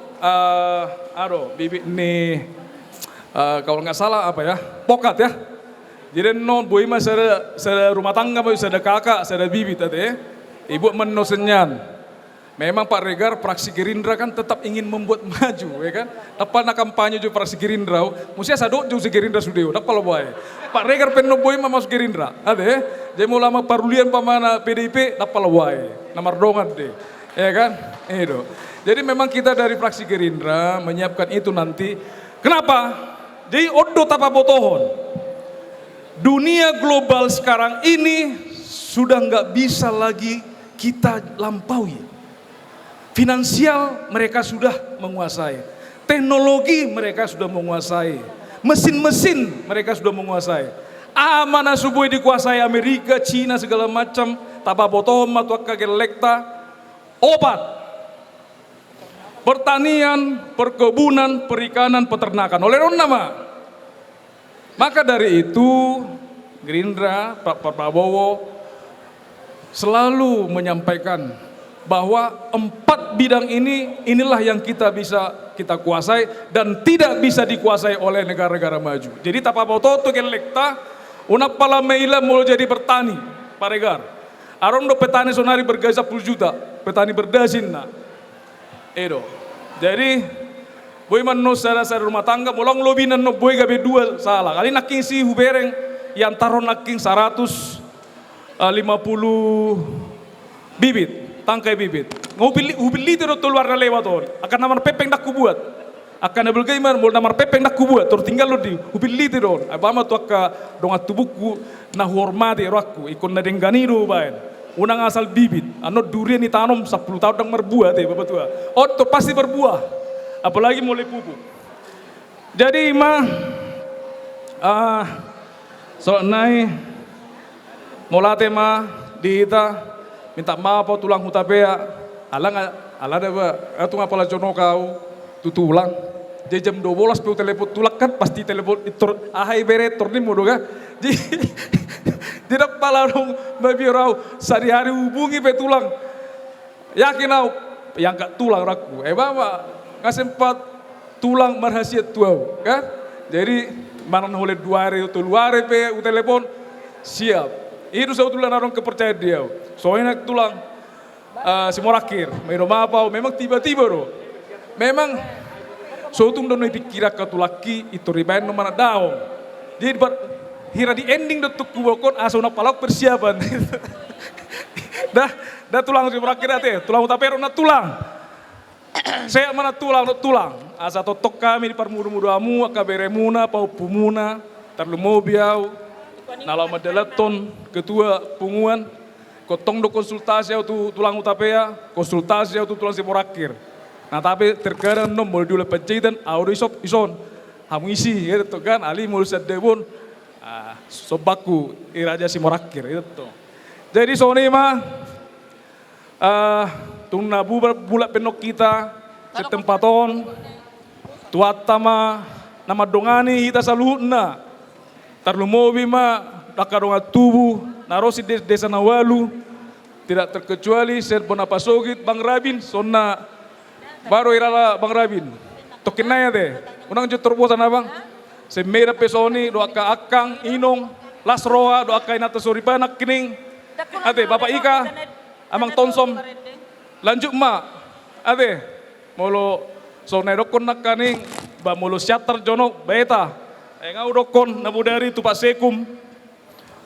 bibit ni kalau nggak salah apa ya pokat ya. Jadi non boy mah sada rumah tangga mah sada kakak sada bibit tadi ibu menosenyan. Memang Pak Regar praksi Gerindra kan tetap ingin membuat maju, ya kan? Tepat nak kampanye juga praksi Gerindra, mesti sadok juga Gerindra sudah, tak kalau boy. Pak Regar pengen boy masuk Gerindra, ada? Jadi mau lama parulian pamana PDIP, tak kalau boy, nomor dongan deh, ya kan? Itu. Jadi memang kita dari praksi Gerindra menyiapkan itu nanti. Kenapa? Jadi odo tapa botohon. Dunia global sekarang ini sudah nggak bisa lagi kita lampaui. Finansial mereka sudah menguasai, teknologi mereka sudah menguasai, mesin-mesin mereka sudah menguasai. Mana subuh dikuasai Amerika, Cina segala macam, tapa botol atau kagelekta, obat, pertanian, perkebunan, perikanan, peternakan. Oleh nama, maka dari itu Gerindra, Pak Prabowo selalu menyampaikan bahwa 4 bidang inilah yang kita kuasai dan tidak bisa dikuasai oleh negara-negara maju. Jadi tapa boto to gelekta una pala meila mau jadi bertani, Pak Regar. Aron do petani sonari bergaji 10 juta, petani berdasin na. Edo. Jadi boy man no sada rumah tangga molong lobinan no boy gabe 2 salah. Kali naking si hubereng yang taron naking 150 bibit. Tangkai bibit. Ngubili itu keluar na lewat on. Akan namar pepeng dak kubuat. Akan nabel gaiman mul namar pepeng dak kubuat. Tor tinggal lo di ubili itu don. Abama tu akka dongat tubuku na hormati rakku. Ikon na denganido baen. Unang asal bibit. Ano durian ditanam 10 tahun dang merbuah teh bapak tua. Oh to pasti berbuah. Apalagi mulai pupuk. Jadi so nai molate di kita minta maaf tulang hutapea ala ada ba atu ngapala jono kau tutulang je jam 12 peu telepon tulak kan pasti telepon itor ahai bere torni modo ga tidak pala dong babi rau sehari-hari hubungi pe tulang yakin au yang gak tulang raku bama ngasempat tulang marhasiat tuau kan jadi mana oleh 2 hari atau 2 hari pe telepon siap itu sebetulnya orang kepercayaan dia. Soalnya tulang si Morakir, memang tiba-tiba bro. Memang suatu dono dikira ke tulaki itu ribain no mana daun. Jadi hira di ending detuk kubokon asona palak persiapan. dah tulang si Morakir ate, tulang utapero na tulang. Saya mana tulang. Asa totok kami di parmudu-muduamu, akaberemuna, pau pumuna, terlalu mobiau. Nalau Madelaton, ketua punguan, kotong do konsultasi atau tulang utapea, konsultasi atau tulang si Morakir. Nah tapi terkadang no mulai dulu penjahitan, audio ison, hamu isi, gitu kan, ali mulai sedebon, sobaku iraja si Morakir, itu. Jadi soni tuna bulat penok kita, setempaton, tuatama, nama dongani kita saluhna. Tarlu mobi dakadonga tubuh, narosi desa Nawalu, tidak terkecuali Ser Bonapasogit, Bang Rabin, sonna baru irala Bang Rabin. Tokin naya deh, unang jutor bosan abang. Semera pesoni, doaka akang, inong, lasroa, doaka inata soripanak kining. Ade, Bapak Ika, amang tonsom, lanjut ade, molo sonai dokon nak kaning, ba molo syatar jono, beta. Engau dokon nabu dari tu Pak Sekum.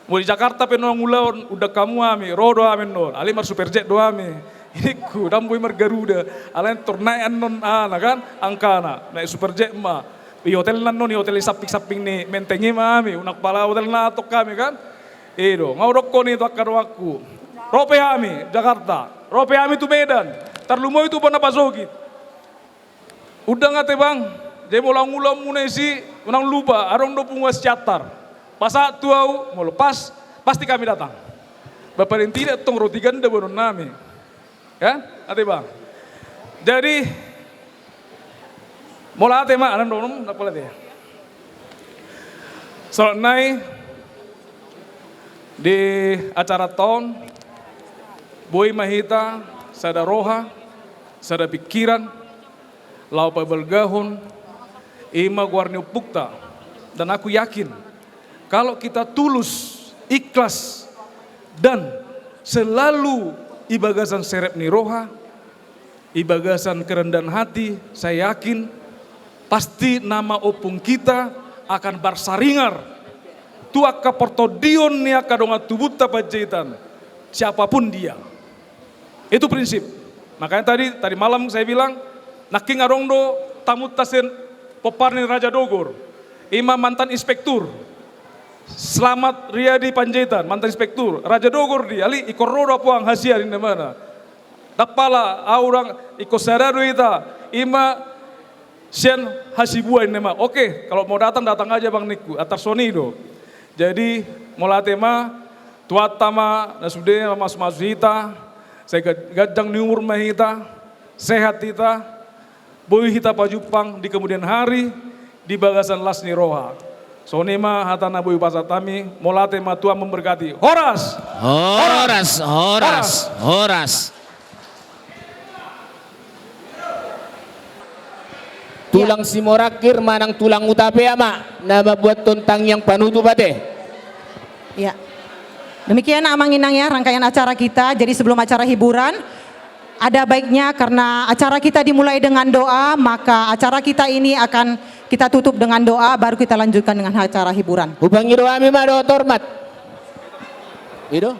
Mau di Jakarta penong ulaun udah kamu ami rodo amin non. Ali mar superjet do ami. Ini ku damboy mar Garuda. Alain tornaian non kan angkana. Naik superjet Di hotel nan non hotel saping-saping ni mentengi ami unak pala hotel na tok kami kan. Ngau dokon itu akar waku. Ropehami, Jakarta. Ropehami itu Medan. Tarlumo itu pernah pasogit. Udah nggak bang? Dia mau ulang munesi, unang lupa, arong do pungas catar. Pasa tuau mau lepas, pasti kami datang. Bapak yang tidak tong roti ganda baru nami, kan? Ate bang. Jadi mulai ate mak, alam dong, nak boleh deh. Soalnya di acara tahun, boy mahita, sada roha, sada pikiran, lau pabelgahun, ima guarni upukta, dan aku yakin kalau kita tulus, ikhlas, dan selalu ibagasan serep ni roha, ibagasan kerendahan hati, saya yakin pasti nama opung kita akan bersaringar. Tuaka portodion niaka donga tubuta Panjaitan, siapapun dia. Itu prinsip. Makanya tadi malam saya bilang, naking arongdo tamu tasen poparni Raja Dogor, ima mantan inspektur, Selamat Riyadi Panjaitan, mantan inspektur, Raja Dogor di ali ikor roda puang hasia di mana. Tapala orang ikut sadar ita, ima sian hasibuan nema. Oke, kalau mau datang aja Bang Niku, atar sonido. Jadi mulai tema tuat tama nasude mas hita, saya gadang ni umur mahita, sehat kita, boy hita pajupang di kemudian hari di bagasan lasni roha. Sonema hatana boy pasatami, mulai tema Tuhan memberkati. Horas, Horas, horas, horas. Tulang simorakir manang tulang utapea mak, nama buat tontang yang panutup bate. Ya. Demikian Amang Inang ya rangkaian acara kita. Jadi sebelum acara hiburan, ada baiknya karena acara kita dimulai dengan doa, maka acara kita ini akan kita tutup dengan doa, baru kita lanjutkan dengan acara hiburan. Upang ido ami ma do tormat. Ido?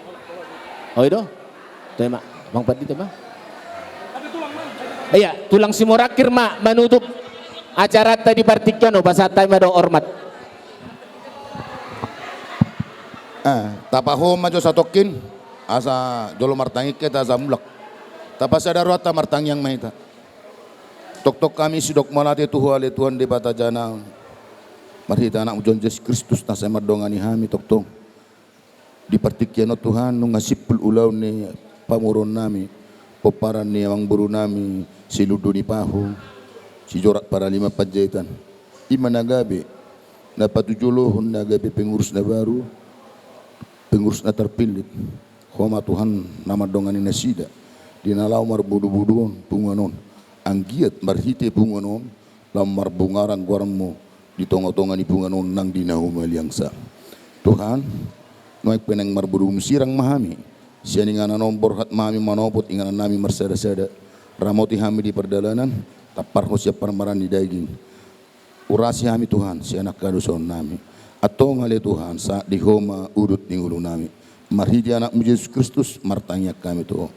Oh ido? Tema, Bang Padi tema. Iya, tulang simorakir mak menutup acara tadi partikan pasatay ma do ormat. Tapaho majo satokin asa jolo martangi kita zamulak. Tapasadaro ta martang yang mahita. Tok kami sidok malate tuhuale Tuhan di batajana. Marhita anak John Jesus Kristus na sa madongani hami tok. Di partikiano Tuhan nung ngasipul ulaw ni pamuron nami. Poparan ni amang buru nami siludo ni paho. Si Jorat para 5 Panjaitan. Ima nagabi. Napatujulohon nagabi pengurus na baru. Pengurus na terpilih. Homa Tuhan nama dongani nasida. Dinalau marbudu-buduon punganon. Anggiat marhite punganon. Lam marbungarang guarangmo. Ditongo-tongan ni punganon nang dinahumaliangsa. Tuhan. Noek peneng marbudum sirang mahami. Siya ingana nombor hat mahami manopot ingana nami marsada-sada. Ramoti hami di perdalanan. Tapar ho siya parmaran di daging. Urasi hami Tuhan. Siya anak kaduson nami. Atau ngale Tuhan saat di homa urut ning ulu nami. Marhidi anakmu Yesus Kristus martanya kami Tuhan.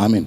Amin.